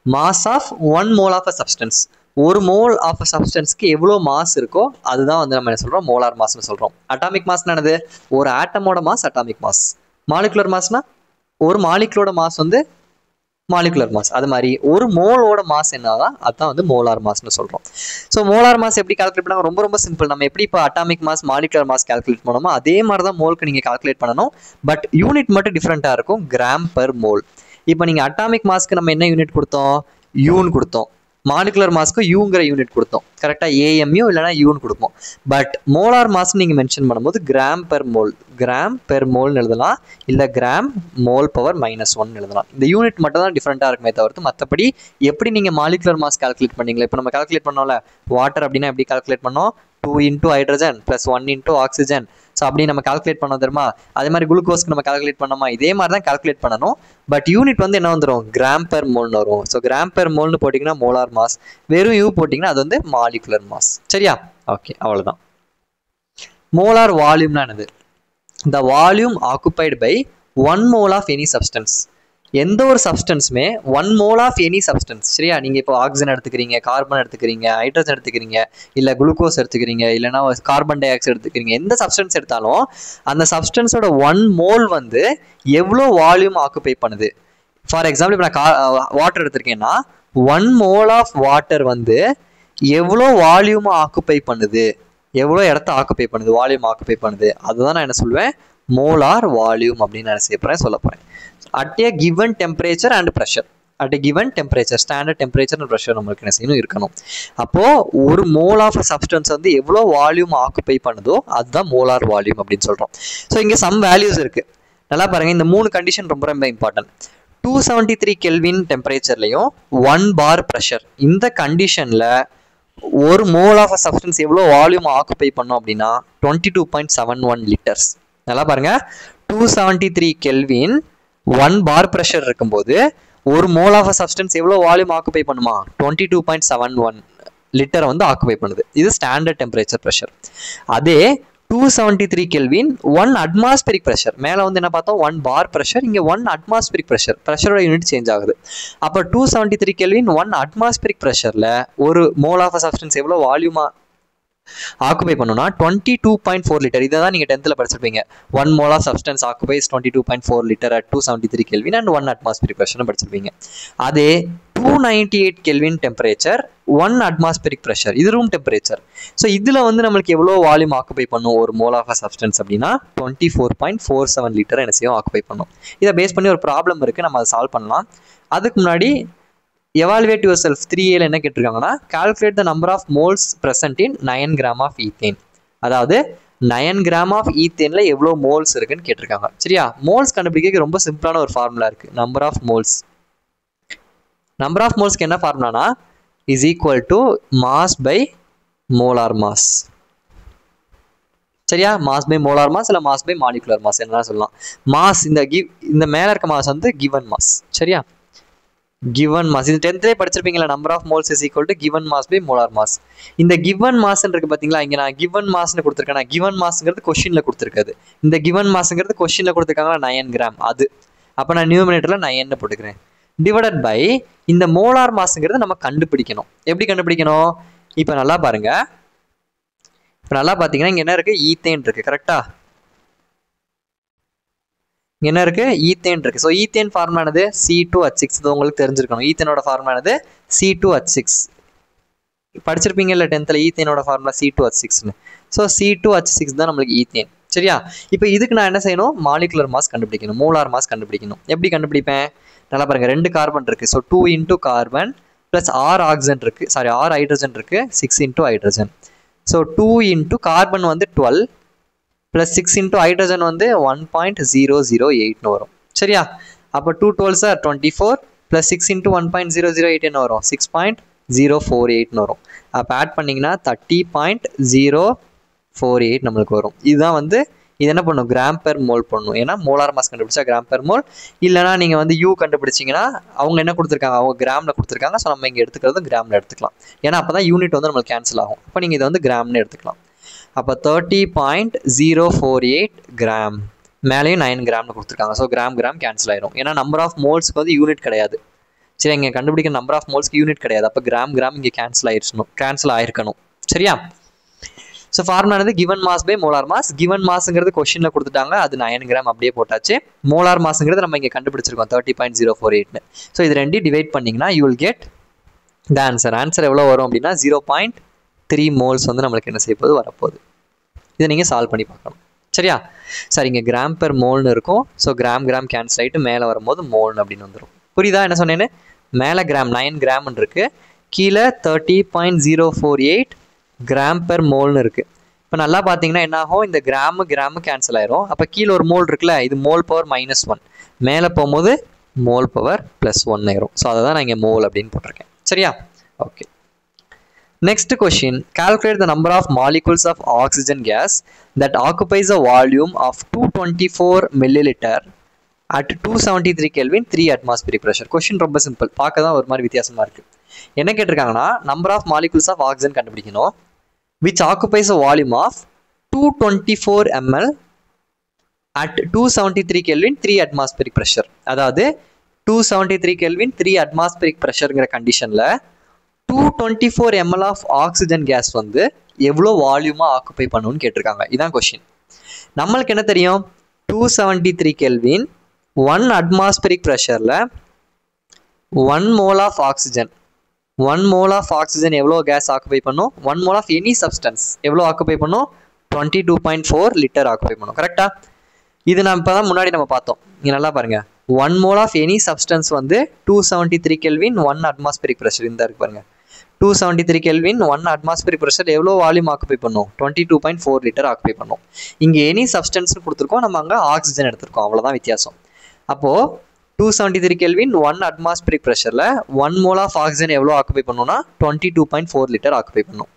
mass of 1 mole of a substance. ஒரு மோல் ஆஃப் அ சப்ஸ்டன்ஸ்க்கு எவ்வளோ மாஸ் இருக்கோ அதுதான் வந்து நம்ம என்ன சொல்கிறோம், மோலார் மாஸ்ன்னு சொல்கிறோம். அட்டாமிக் மாஸ் என்னது, ஒரு ஆட்டமோட மாஸ் அட்டாமிக் மாஸ். மாலிகுலர் மாஸ்னா ஒரு மாலிகுலோட மாஸ் வந்து மாலிகுலர் மாஸ். அது மாதிரி ஒரு மோலோட மாஸ் என்னதான் அதுதான் வந்து மோலார் மாஸ்ன்னு சொல்கிறோம். ஸோ மோலார் மாஸ் எப்படி கால்குலேட் பண்ணாங்க, ரொம்ப ரொம்ப சிம்பிள். நம்ம எப்படி இப்போ atomic mass molecular mass calculate பண்ணோமோ அதே மாதிரி தான் மோலுக்கு நீங்கள் கால்குலேட் பண்ணணும். பட் யூனிட் மட்டும் டிஃப்ரெண்ட்டாக இருக்கும், கிராம் பர் மோல். இப்போ நீங்கள் அட்டாமிக் மாஸ்க்கு நம்ம என்ன யூனிட் கொடுத்தோம், யூன்னு கொடுத்தோம், மாலிகுலர் மாஸ்க்கு யூங்கிற யூனிட் கொடுத்தோம், கரெக்டாக ஏஎம்யூ இல்லைனா யூன்னு கொடுப்போம். பட் மோலார் மாஸ் நீங்கள் மென்ஷன் பண்ணும்போது கிராம் பெர் மோல்னு எழுதலாம், இல்லை கிராம் மோல் பவர் -1 எழுதலாம். இந்த யூனிட் மட்டும் தான் டிஃப்ரெண்ட்டாக இருக்குமே தவிர்த்து மற்றபடி எப்படி நீங்கள் மாலிகுலர் மாஸ் கால்குலேட் பண்ணீங்களா, இப்போ நம்ம கால்குலேட் பண்ணோம்ல வாட்டர் அப்படின்னா எப்படி கால்குலேட் பண்ணோம், 2 into hydrogen + 1 into oxygen. So அப்படி நம்ம கால்குலேட் பண்ணோம் தெரியுமா, அதே மாதிரி குளுக்கோஸ்க்கு நம்ம கால்குலேட் பண்ணோமா, இதே மாதிரி தான் கால்குலேட் பண்ணணும். பட் யூனிட் வந்து என்ன வந்துடும், கிராம் பெர் மோல்னு வரும். ஸோ கிராம் பெர் மோல்னு போட்டிங்கன்னா மோலார் மாஸ், வெறும் யூ போட்டிங்கன்னா அது வந்து மாலிகுலர் மாஸ். சரியா, ஓகே, அவ்வளோதான். மோலார் வால்யூம்னா என்னது, the volume occupied by 1 mole of any substance. எந்த ஒரு சப்ஸ்டன்ஸுமே 1 mole ஆஃப் எனி சப்ஸ்டன்ஸ். சரியா, நீங்கள் இப்போ ஆக்சிஜன் எடுத்துக்கிறீங்க, கார்பன் எடுத்துக்கிறீங்க, ஹைட்ரஜன் எடுத்துக்கிறீங்க, இல்லை குளுக்கோஸ் எடுத்துக்கிறீங்க, இல்லைனா கார்பன் டை ஆக்சைடு எடுத்துக்கிறீங்க, எந்த சப்ஸ்டன்ஸ் எடுத்தாலும் அந்த சப்ஸ்டன்ஸோட 1 mole வந்து எவ்வளோ வால்யூம் ஆக்குபை பண்ணுது. ஃபார் எக்ஸாம்பிள் இப்போ நான் வாட்டர் எடுத்திருக்கேன்னா 1 mole ஆஃப் வாட்டர் வந்து எவ்வளோ வால்யூம் ஆக்குபை பண்ணுது, எவ்வளோ இடத்த ஆக்குபை பண்ணுது, வால்யூம் ஆக்குபை பண்ணுது. அதுதான் நான் என்ன சொல்லுவேன், மோலார் வால்யூம் அப்படின்னு நான் செய்ய போகிறேன், சொல்ல போகிறேன். At A given temperature and pressure, at A given temperature, standard temperature and pressure நம்மளுக்கு என்ன செய்யணும் இருக்கணும். அப்போது ஒரு மோல் ஆஃப் சப்ஸ்டன்ஸ் வந்து எவ்வளோ வால்யூம் ஆக்குபை பண்ணுதோ அதுதான் மோலார் வால்யூம் அப்படின்னு சொல்கிறோம். ஸோ இங்கே சம் வேல்யூஸ் இருக்குது, நல்லா பாருங்கள். இந்த 3 கண்டிஷன் ரொம்ப ரொம்ப இம்பார்ட்டன்ட். 273 கெல்வின் டெம்பரேச்சர்லையும் 1 bar ப்ரெஷர், இந்த கண்டிஷனில் ஒரு மோல் ஆஃப் சப்ஸ்டன்ஸ் எவ்வளோ வால்யூம் ஆக்குபை பண்ணோம் அப்படின்னா 22.71 லிட்டர்ஸ். நல்லா பாருங்க, 273 கெல்வின் 1 bar ப்ரெஷர் இருக்கும்போது ஒரு மோல் ஆஃப் சப்ஸ்டன்ஸ் எவ்வளோ வால்யூம் ஆக்குபை பண்ணுமா, 22.71 லிட்டரை வந்து ஆக்குபை பண்ணுது. இது ஸ்டாண்டர்ட் டெம்பரேச்சர் ப்ரெஷர். அதே 273 கெல்வின் 1 அட்மாஸ்பரிக் ப்ரெஷர், மேலே வந்து என்ன பார்த்தோம் 1 bar ப்ரெஷர், இங்கே 1 அட்மாஸ்பரிக் ப்ரெஷர், ப்ரெஷரோட யூனிட் சேஞ்ச் ஆகுது. அப்போ 273 கெல்வின் 1 அட்மாஸ்பரிக் ப்ரெஷரில் ஒரு மோல் ஆஃப் சப்ஸ்டன்ஸ் எவ்வளோ வால்யூமாக ஆக்குபை பண்ணணும்னா 22.4 லிட்டர். இதை தான் நீங்கள் 10th படிச்சிருப்பீங்க. 1 mole of substance occupies 22.4 litre at 273 kelvin and 1 atmospheric ப்ரெஷர்னு படிச்சிருப்பீங்க. அதே 298 கெல்வின் டெம்பரேச்சர் 1 அட்மாஸ்பரிக் ப்ரெஷர், இது ரூம் டெம்பரேச்சர். ஸோ இதில் வந்து நம்மளுக்கு எவ்வளோ வால்யூம் ஆக்குபை பண்ணும் ஒரு மோல் ஆஃப் சப்ஸ்டன்ஸ் அப்படின்னா 24.47 லிட்டர் என்ன செய்யும் ஆக்குபை பண்ணும். இதை பேஸ் பண்ணி ஒரு ப்ராப்ளம் இருக்குது, நம்ம அதை சால்வ் பண்ணலாம். அதுக்கு முன்னாடி evaluate yourself 3A என்ன கேட்டிருக்காங்கன்னா, calculate the number of moles present in 9 gram of ethane. அதாவது 9 gram of ethane எவ்வளோ மோல்ஸ் இருக்குன்னு கேட்டிருக்காங்க. சரியா, மோல்ஸ் கண்டுபிடிக்க ரொம்ப சிம்பிளான ஒரு ஃபார்முலா இருக்கு, number of moles. Number of மோல்ஸ்க்கு என்ன ஃபார்முலானா is equal to mass by molar mass. சரியா, மாஸ் பை மோலார் மாஸ் இல்லை மாஸ் பை மாலிகுலர் மாஸ் என்ன சொல்லலாம். மாஸ் இந்த மேலே இருக்க மாஸ் வந்து கிவன் மாஸ். சரியா, கிவன் மாஸ் இது 10th படிச்சிருப்பீங்களா, number of moles is equal to given mass by molar mass. இந்த கிவன் மாஸ் இருக்கு பார்த்தீங்களா, இங்கே நான் கிவன் மாஸ்ன்னு கொடுத்துருக்கேன். கிவன் மாஸ்ங்கிறது கொஸ்டினில் கொடுத்துருக்காது, இந்த கிவன் மாஸ்ங்கிறது கொஸ்டினில் கொடுத்துருக்காங்களா 9 கிராம், அது அப்போ நான் நியூமினேட்டரில் 9ன்னு போட்டுக்கிறேன். டிவைடட் பை இந்த மோலார் மாஸ்ங்கிறது நம்ம கண்டுபிடிக்கணும். எப்படி கண்டுபிடிக்கணும், இப்போ நல்லா பாருங்க, இப்போ நல்லா பார்த்தீங்கன்னா இங்கே என்ன இருக்குது, ஈத்தேன் இருக்குது. கரெக்டா, என்ன இருக்கு, ஈத்தேன் இருக்கு. ஸோ ஈத்தேன் ஃபார்முலானது C2H6, இது உங்களுக்கு தெரிஞ்சிருக்கணும். ஈத்தேனோட ஃபார்முலானது C2H6 படிச்சிருப்பீங்கல்ல 10th ஈத்தேனோட formula C2H6ன்னு. So C2H6 தான் நம்மளுக்கு ஈத்தேன். சரியா, இப்போ இதுக்கு நான் என்ன செய்யணும், மாலிகுலர் மாஸ் கண்டுபிடிக்கணும், மோலார் மாஸ் கண்டுபிடிக்கணும். எப்படி கண்டுபிடிப்பேன், நல்லா பாருங்க, 2 கார்பன் இருக்கு. So 2 into carbon plus 6 oxygen இருக்கு, சாரி 6 ஹைட்ரஜன் இருக்கு, 6 into hydrogen. So 2 into carbon வந்து 12 ப்ளஸ் 6 into ஹைட்ரஜன் வந்து 1.008ன்னு வரும். சரியா, அப்போ 2 12s are 24 ப்ளஸ் 6 into 1.008 என்ன வரும், 6.048ன்னு வரும். அப்போ ஆட் பண்ணிங்கன்னா 30.048 நம்மளுக்கு வரும். இதுதான் வந்து இது என்ன பண்ணும், கிராம் பெர் மோல் பண்ணணும். ஏன்னா மோலார் மாஸ் கண்டுபிடிச்சா கிராம் பெர் மோல், இல்லைனா நீங்கள் வந்து யூ கண்டுபிடிச்சிங்கன்னா அவங்க என்ன கொடுத்துருக்காங்க, அவங்க கிராமில் கொடுத்துருக்காங்க. ஸோ நம்ம இங்கே எடுத்துக்கிறது கிராமில் எடுத்துக்கலாம். ஏன்னா அப்போ தான் யூனிட் வந்து நம்மளுக்கு கேன்சல் ஆகும். அப்போ நீங்கள் இதை வந்து கிராம்னு எடுத்துக்கலாம். அப்போ 30.048 கிராம், மேலேயும் 9 கிராம்னு கொடுத்துருக்காங்க. ஸோ கிராம் கேன்சல் ஆயிரும். ஏன்னா நம்பர் ஆஃப் மோல்ஸ்க்கு வந்து யூனிட் கிடையாது. சரி, இங்கே கண்டுபிடிக்கிற நம்பர் ஆஃப் மோல்ஸ்க்கு யூனிட் கிடையாது. அப்போ கிராம் இங்கே கேன்சல் ஆயிருக்கணும். சரியா, ஸோ ஃபார்முலானது given mass by molar mass. Given மாஸ்ங்கிறது கொஸ்டினில் கொடுத்துட்டாங்க, அது 9 கிராம் அப்படியே போட்டாச்சு. மோலார் மாஸ்ங்கிறது நம்ம இங்கே கண்டுபிடிச்சிருக்கோம் 30.048ன்னு. ஸோ இது 2 டிவைட் பண்ணிங்கன்னா you will get the answer. Answer எவ்வளோ வரும் அப்படின்னா 0.3 மோல்ஸ் வந்து நம்மளுக்கு என்ன செய்ய போகுது, வரப்போகுது. இதை நீங்கள் சால்வ் பண்ணி பார்க்கணும். சரியா, சார் இங்கே கிராம் பெர் மோல்னு இருக்கும். ஸோ கிராம் கேன்சல் ஆகிட்டு மேலே வரும்போது மோல்னு அப்படின்னு வந்துடும். புரியுதா என்ன சொன்னேன்னு? மேலே கிராம் 9 கிராம்னு இருக்குது, கீழே 30.048 கிராம் பெர் மோல்னு இருக்குது. இப்போ நல்லா பார்த்தீங்கன்னா என்ன ஆகும், இந்த கிராமு கேன்சல் ஆயிரும். அப்போ கீழே ஒரு மோல் இருக்குல்ல, இது மோல் பவர் -1, மேலே போகும்போது மோல் பவர் +1 ஆயிரும். ஸோ அதை தான் நான் இங்கே மோல் அப்படின்னு போட்டிருக்கேன். சரியா? Okay. Next question, calculate the number of molecules of oxygen gas that occupies a volume of 224 milliliter at 273 Kelvin 3 atmospheric pressure. Question ரொம்ப சிம்பிள், பார்க்க தான் ஒரு மாதிரி வித்தியாசமாக இருக்குது. என்ன கேட்டிருக்காங்கன்னா, number of molecules of oxygen கண்டுபிடிக்கணும் which occupies a volume of 224 ml at 273 Kelvin 3 atmospheric pressure. அதாவது 273 Kelvin 3 atmospheric pressureங்கிற கண்டிஷனில் 224 ml ஆஃப் ஆக்சிஜன் கேஸ் வந்து எவ்வளோ வால்யூமாக ஆக்குப்பை பண்ணுன்னு கேட்டிருக்காங்க. இதான் கொஷின். நம்மளுக்கு என்ன தெரியும், 273 கெல்வின் 1 அட்மாஸ்பரிக் ப்ரெஷரில் 1 mole of oxygen, 1 mole of oxygen எவ்வளோ கேஸ் ஆக்குப்பை பண்ணும், 1 மோல் ஆஃப் எனி சப்ஸ்டன்ஸ் எவ்வளோ ஆக்குப்பை பண்ணும், 22.4 லிட்டர் ஆக்குப்பை பண்ணும். கரெக்டாக? இது நம்ம இப்போ தான் முன்னாடி நம்ம பார்த்தோம். இங்கே நல்லா பாருங்கள், 1 மோல் ஆஃப் எனி சப்ஸ்டன்ஸ் வந்து 273 கெல்வின் 1 அட்மாஸ்பரிக் ப்ரெஷர் இந்த இருக்கு பாருங்கள். 273 கெல்வின் 1 அட்மாஸ்பரிக் ப்ரெஷர் எவ்வளோ வால்யூம் ஆக்குப்பை பண்ணும், 22.4 லிட்டர் ஆக்குப்பை பண்ணும். இங்கே எனி சப்ஸ்டன்ஸ்னு கொடுத்துருக்கோம், நம்ம அங்கே ஆக்சிஜன் எடுத்திருக்கோம், அவ்வளோதான் வித்தியாசம். அப்போது 273 கெல்வின் 1 அட்மாஸ்பரிக் ப்ரெஷரில் 1 மோல் ஆஃப் ஆக்சிஜன் எவ்வளோ ஆக்குப்பை பண்ணுன்னா 22.4 லிட்டர் ஆக்குப்பை பண்ணும்.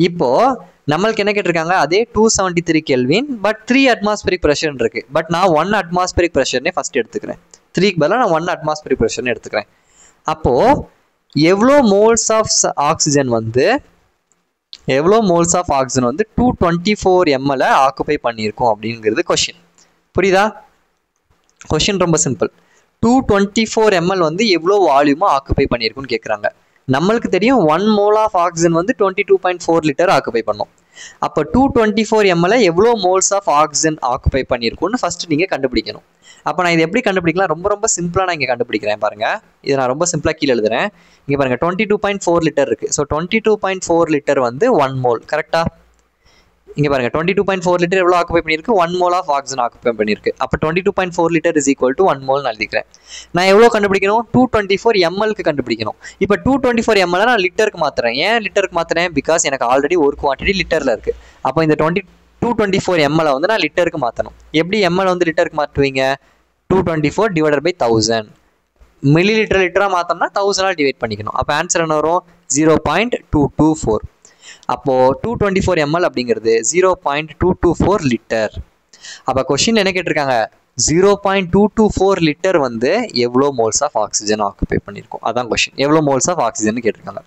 இப்போது நம்மளுக்கு என்ன கேட்டிருக்காங்க, அதே 273 கெல்வின் பட் 3 அட்மாஸ்பரிக் ப்ரெஷர் இருக்குது. பட் நான் 1 அட்மாஸ்பரிக் ப்ரெஷர்னே ஃபஸ்ட் எடுத்துக்கிறேன். 3க்கு பதிலாக நான் 1 அட்மாஸ்பரிக் ப்ரெஷர்னு எடுத்துக்கிறேன். அப்போது எவ்வளோ மோல்ஸ் ஆஃப் ஆக்சிஜன் வந்து 224 ml ஆக்குப்பை பண்ணியிருக்கோம் அப்படிங்கிறது கொஷின். புரியுதா? கொஷின் ரொம்ப சிம்பிள். 224 ml வந்து எவ்வளோ வால்யூமாக ஆக்குப்பை பண்ணியிருக்குன்னு கேட்குறாங்க. நம்மளுக்கு தெரியும் 1 மோல் ஆஃப் ஆக்சிஜன் வந்து 22.4 லிட்டர் ஆக்குப்பை பண்ணும். அப்போ 224 ml எவ்வளோ மோல்ஸ் ஆஃப் ஆக்சிஜன் ஆக்குப்பை பண்ணியிருக்குன்னு ஃபஸ்ட்டு நீங்கள் கண்டுபிடிக்கணும். அப்போ நான் இது எப்படி கண்டுபிடிக்கலாம், ரொம்ப சிம்பிளாக நான் இங்கே கண்டுபிடிக்கிறேன் பாருங்கள். இதை நான் ரொம்ப சிம்பிளாக கீழே எழுதுறேன். இங்கே பாருங்கள் 22.4 லிட்டர் இருக்குது. ஸோ 22.4 லிட்டர் வந்து 1 மோல். கரெக்டாக? இங்கே பாருங்கள் 22.4 லிட்டர் எவ்வளோ ஆக்குப்பை பண்ணியிருக்கு, 1 மோல் ஆஃப் ஆக்சிஜன் ஆக்குப்பை பண்ணியிருக்கு. அப்போ 22.4 litre is equal to 1 mole நான் எழுதிக்கிறேன். நான் எவ்வளோ கண்டுபிடிக்கணும், 224 mlக்கு கண்டுபிடிக்கணும். இப்போ 224 ml நான் லிட்டருக்கு மாற்றுறேன். ஏன் லிட்டருக்கு மாற்றுறேன், பிகாஸ் எனக்கு ஆல்ரெடி ஒரு குவான்டிட்டி லிட்டரில் இருக்குது. அப்போ இந்த 224 ml வந்து நான் லிட்டருக்கு மாற்றணும். எப்படி ml வந்து லிட்டருக்கு மாற்றுவீங்க, 224 டிவைடட் பை 1000, மில்லி லிட்டராக மாற்றோம்னா 1000 டிவைட் பண்ணிக்கணும். அப்போ ஆன்சர் என்ன வரும், 0.224. அப்போது 224 ml அப்படிங்கிறது 0.224 லிட்டர். அப்போ கொஷின் என்ன கேட்டிருக்காங்க, 0.224 லிட்டர் வந்து எவ்வளோ மோல்ஸ் ஆஃப் ஆக்சிஜன் ஆக்குப்பை பண்ணியிருக்கோம், அதான் கொஷின். எவ்வளோ மோல்ஸ் ஆஃப் ஆக்சிஜன் கேட்டிருக்காங்க.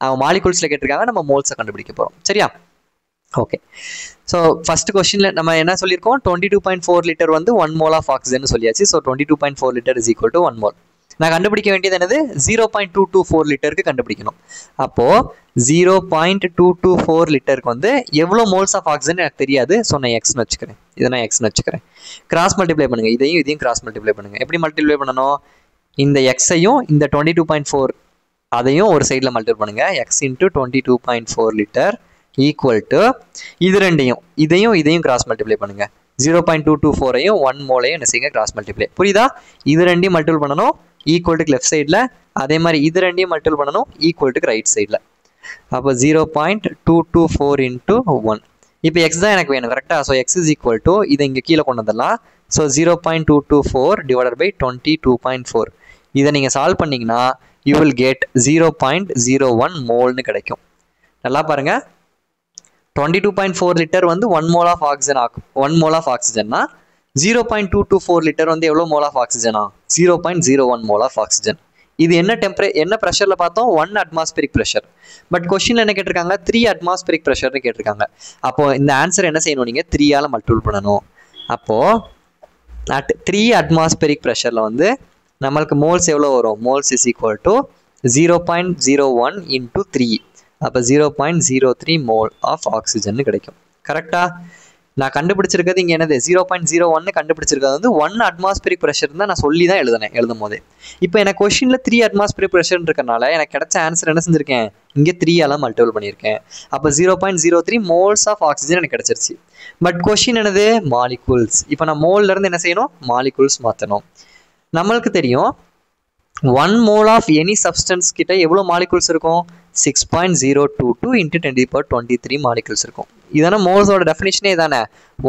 அவங்க மாலிகூல்ஸில் கேட்டிருக்காங்க, நம்ம மோல்ஸை கண்டுபிடிக்க போகிறோம். சரியா? ஓகே. ஸோ ஃபர்ஸ்ட் கொஸ்டினில் நம்ம என்ன சொல்லியிருக்கோம், 22.4 லிட்டர் வந்து 1 மோல் ஆஃப் ஆக்சிஜன் சொல்லியாச்சு. So 22.4 litre is equal to 1 mole. நான் கண்டுபிடிக்க வேண்டியது என்னது, 0.224 லிட்டருக்கு கண்டுபிடிக்கணும். அப்போது 0.224 லிட்டருக்கு வந்து எவ்வளோ மோல்ஸ் ஆஃப் ஆக்சிஜன் எனக்கு தெரியாது. ஸோ நான் எக்ஸ்னு வச்சுக்கிறேன், இதை நான் எக்ஸ்னு வச்சுக்கிறேன். கிராஸ் மல்டிப்ளை பண்ணுங்கள், இதையும் கிராஸ் மல்டிப்ளை பண்ணுங்கள். எப்படி மல்டிப்ளை பண்ணணும், இந்த எக்ஸையும் இந்த 22.4 அதையும் ஒரு சைடில் மல்டிப்ளை பண்ணுங்கள். X into 22.4 litre equal to இது ரெண்டையும் இதையும் கிராஸ் மல்டிப்ளை பண்ணுங்கள். 0.224ஐயும் 1 மோலையும் என்ன செய்யுங்க, கிராஸ் மல்டிப்ளை. புரியுதா? இது ரெண்டையும் மல்டிப்ளை பண்ணணும் ஈக்குவல் டு லெஃப்ட் சைடில், அதே மாதிரி இது ரெண்டையும் மல்டிப்ளை பண்ணணும் ஈக்குவல் டு ரைட் சைடில். அப்போ 0.224 இன்ட்டு 1. இப்போ எக்ஸ் தான் எனக்கு வேணும். கரெக்டாக? So x is equal to இதை இங்கே கீழே கொண்டு வந்துடலாம். So 0.224 divided by 22.4. இதை நீங்கள் சால்வ் பண்ணிங்கன்னா யூ வில் கெட் 0.01 மோல்னு கிடைக்கும். நல்லா பாருங்கள், 22.4 லிட்டர் வந்து 1 mole of oxygen 1 mole of ஆக்சிஜன்னா 0.224 லிட்டர் வந்து எவ்வளோ மோல் ஆஃப் ஆக்சிஜனா, 0.01 மோல் ஆஃப் ஆக்சிஜன். இது என்ன ப்ரெஷரில் பார்த்தோம், 1 அட்மாஸ்பரிக் ப்ரெஷர். பட் கொஸ்டினில் என்ன கேட்டிருக்காங்க, 3 அட்மாஸ்பரிக் ப்ரெஷர்னு கேட்டிருக்காங்க. அப்போது இந்த ஆன்சர் என்ன செய்யணும், நீங்கள் 3ஆல் மல்டிபிள் பண்ணணும். அப்போது அட் 3 அட்மாஸ்பரிக் ப்ரெஷரில் வந்து நம்மளுக்கு மோல்ஸ் எவ்வளோ வரும், moles is equal to 0.01 into 3. அப்போ 0.03 மோல் ஆஃப் ஆக்சிஜன் கிடைக்கும். கரெக்டாக? நான் கண்டுபிடிச்சிருக்கிறது இங்கே என்னது, 0.01 கண்டுபிடிச்சிருக்கிறது வந்து 1 அட்மாஸ்பரிக் ப்ரெஷர் தான் நான் சொல்லி தான் எழுதும் போது. இப்போ எனக்கு கொஸ்டினில் 3 அட்மாஸ்பரிக் ப்ரெஷர் இருக்கிறனால எனக்கு கிடைச்ச ஆன்சர் என்ன செஞ்சுருக்கேன், இங்கே 3ஆல் மல்டிபிள் பண்ணியிருக்கேன். அப்போ 0.03 மோல்ஸ் ஆஃப் ஆக்சிஜன் எனக்கு கிடச்சிருச்சு. பட் கொஸ்டின் என்னது, மாலிகூல்ஸ். இப்போ நான் மோல்லேருந்து என்ன செய்யணும், மாலிகூல்ஸ் மாற்றணும். நம்மளுக்கு தெரியும் 1 mole of any substance கிட்ட எவ்வளோ மாலிகுல்ஸ் இருக்கும் 6.022 into 10 to the power 23 molecules இருக்கும். இதான மோல்ஸோட டெஃபினிஷனே தானே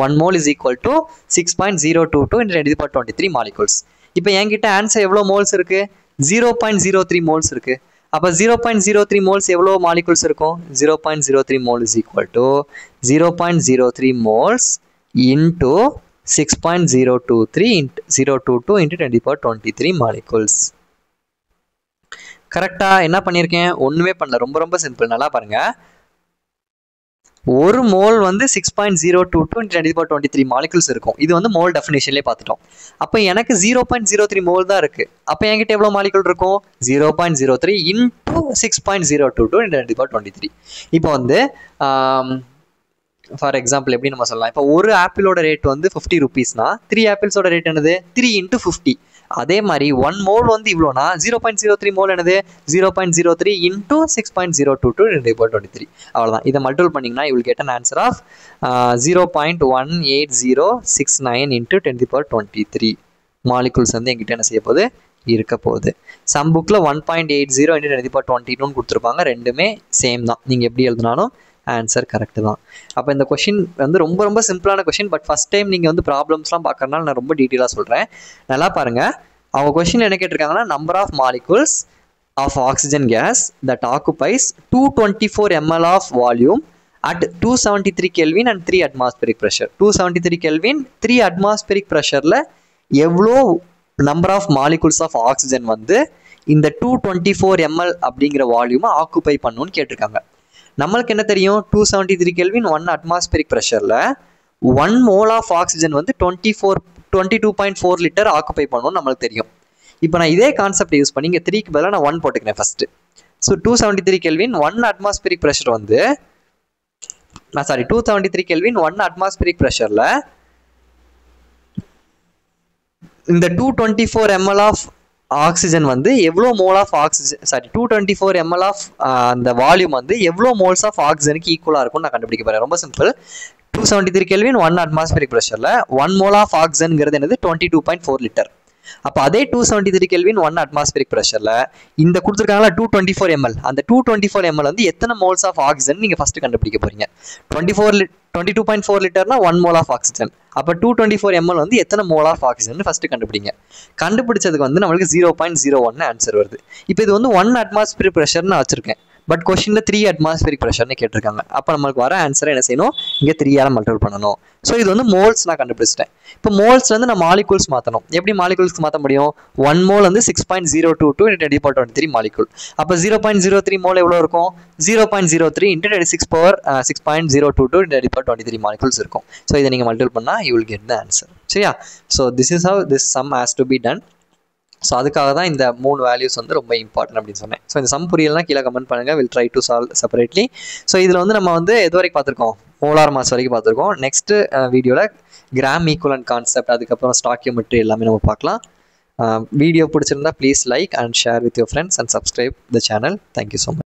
1 mole is equal to 6.022 into 10 to the power 23 molecules. இப்போ என்கிட்ட ஆன்சர் எவ்வளோ மோல்ஸ் இருக்கு 0.03 மோல்ஸ் இருக்கு. அப்போ 0.03 மோல்ஸ் எவ்வளோ மாலிகுல்ஸ் இருக்கும் 0.03 mole is equal to 0.03 moles into 6.022 into 022 into 10 to the power 23 molecules. கரெக்டா என்ன பண்ணியிருக்கேன் ஒன்றுமே பண்ணல, ரொம்ப ரொம்ப சிம்பிள். நல்லா பாருங்க, ஒரு மோல் வந்து 6.022 into 10 to the power 23 molecules இருக்கும். இது வந்து மோல் டெஃபினேஷன்லேயே பார்த்துட்டோம். அப்போ எனக்கு 0.03 மோல் தான் இருக்கு. அப்போ என்கிட்ட எவ்வளோ மாலிகுல் இருக்கும் 0.03 into 6.022 into 10 to the power 23. இப்போ வந்து ஃபார் எக்ஸாம்பிள் எப்படி நம்ம சொல்லலாம், இப்போ ஒரு ஆப்பிளோட ரேட் வந்து 50 ருபீஸ்னா 3 ஆப்பிள்ஸோட ரேட் என்னது 3 into 50. அதே மாதிரி 1 மோல் வந்து இவ்வளோனா 0.03 மோல் என்னது 0.03 into 6.022 into 23. அவ்வளோதான். இதை மல்டிபிள் பண்ணிங்கன்னா you will get an answer of 0.18069 into 10 to the power 23 molecules வந்து எங்கிட்ட என்ன செய்ய போகுது இருக்க போகுது. சம் புக்கில் 1.80 into 10 to the power 22 கொடுத்துருப்பாங்க. ரெண்டுமே சேம் தான், நீங்கள் எப்படி எழுதினாலும் ஆன்சர் கரெக்டு தான். அப்போ இந்த கொஷின் வந்து ரொம்ப ரொம்ப சிம்பிளான கொஷின். பட் ஃபஸ்ட் டைம் நீங்கள் வந்து ப்ராப்ளம்ஸ்லாம் பார்க்கறதுனால நான் ரொம்ப டீட்டெயிலாக சொல்கிறேன். நல்லா பாருங்கள், அவங்க கொஷின் என்ன கேட்டிருக்காங்கன்னா number of molecules of oxygen gas that occupies 224 ml of volume at 273 Kelvin and 3 atmospheric pressure. 273 Kelvin 3 atmospheric pressureல எவ்வளோ number of molecules of oxygen வந்து இந்த 224 ml அப்படிங்கிற வால்யூமை ஆக்குபை பண்ணணும்னு கேட்டிருக்காங்க. நம்மளுக்கு என்ன தெரியும் 273 Kelvin 1 atmospheric pressureல 1 mole of oxygen வந்து 22.4 லிட்டர் ஆக்குபை பண்ணணும்னு நம்மளுக்கு தெரியும். இப்போ நான் இதே கான்செப்ட் யூஸ் பண்ணி இங்கே 3க்கு பதிலாக நான் 1 போட்டுக்கிறேன் first. So 273 Kelvin 1 atmospheric pressure வந்து 273 Kelvin 1 atmospheric pressureல இந்த 224 ml ஆஃப் ஆக்சிஜன் வந்து எவ்வளோ mole of oxygen 224 ml of அந்த வால்யூம் வந்து எவ்வளோ மோல்ஸ் ஆஃப் ஆக்சிஜனுக்கு ஈக்குவலாக இருக்கும்னு நான் கண்டுபிடிக்க போகிறேன். ரொம்ப சிம்பிள். 273 Kelvin 1 atmospheric pressureல 1 mole ஆஃப் ஆக்சிஜன்ங்கிறது என்னது 22.4 லிட்டர். அப்போ அதே 273 Kelvin 1 atmospheric pressureல இந்த கொடுத்துருக்காங்களா 224 ml, அந்த 224 ml வந்து எத்தனை மோல்ஸ் ஆஃப் ஆக்சிஜன் நீங்கள் ஃபஸ்ட்டு கண்டுபிடிக்க போறீங்க. 22.4 லிட்டர்னா 1 mole ஆஃப் ஆக்சிஜன். அப்போ 224 ml வந்து எத்தனை மோல் ஆஃப் ஆக்சிஜன் ஃபஸ்ட்டு கண்டுபிடிங்க. கண்டுபிடிச்சதுக்கு வந்து நம்மளுக்கு 0.01 ஆன்சர் வருது. இப்போ இது வந்து 1 atmospheric pressure நான் வச்சிருக்கேன். பட் கொஸ்டின்ல 3 atmospheric pressureன்னு கேட்டிருக்காங்க. அப்போ நம்மளுக்கு வர ஆன்சரை என்ன செய்யணும் இங்கே 3ஆல் மல்டிபிள் பண்ணணும். ஸோ இது வந்து மோல்ஸ் நான் கண்டுபிடிச்சிட்டேன். இப்போ மோல்ஸ்லேருந்து நான் மாலிகுல்ஸ் மாற்றணும். எப்படி மாலிகுல்ஸ்க்கு மாற்ற முடியும் 1 மோல் வந்து 6.022 into 10 to the power 23 molecule. அப்போ 0.03 மோல் எவ்வளோ இருக்கும் 0.03 into 6.022 into 10 to the power 23 molecules இருக்கும். ஸோ இதை நீங்கள் மல்டிபிள் பண்ணால் you will get the answer. சரியா? So this is how this sum has to be done. So அதுக்காக தான் இந்த 3 வேல்யூஸ் வந்து ரொம்ப இம்பார்ட்டன்ட் அப்படின்னு சொன்னேன். ஸோ இந்த சம் புரியலனா கீழே கமெண்ட் பண்ணுங்கள், will try to solve separately. So இதில் வந்து நம்ம வந்து எது வரைக்கும் பார்த்துருக்கோம் மோலார் மாஸ் வரைக்கும் பார்த்துருக்கோம். நெக்ஸ்ட்டு வீடியோவில் கிராம் ஈக்குவலன்ட் கான்செப்ட், அதுக்கப்புறம் ஸ்டாக்கியோமெட்ரி எல்லாமே நம்ம பார்க்கலாம். வீடியோ பிடிச்சிருந்தா please like and share with your friends and subscribe the channel. Thank you so much.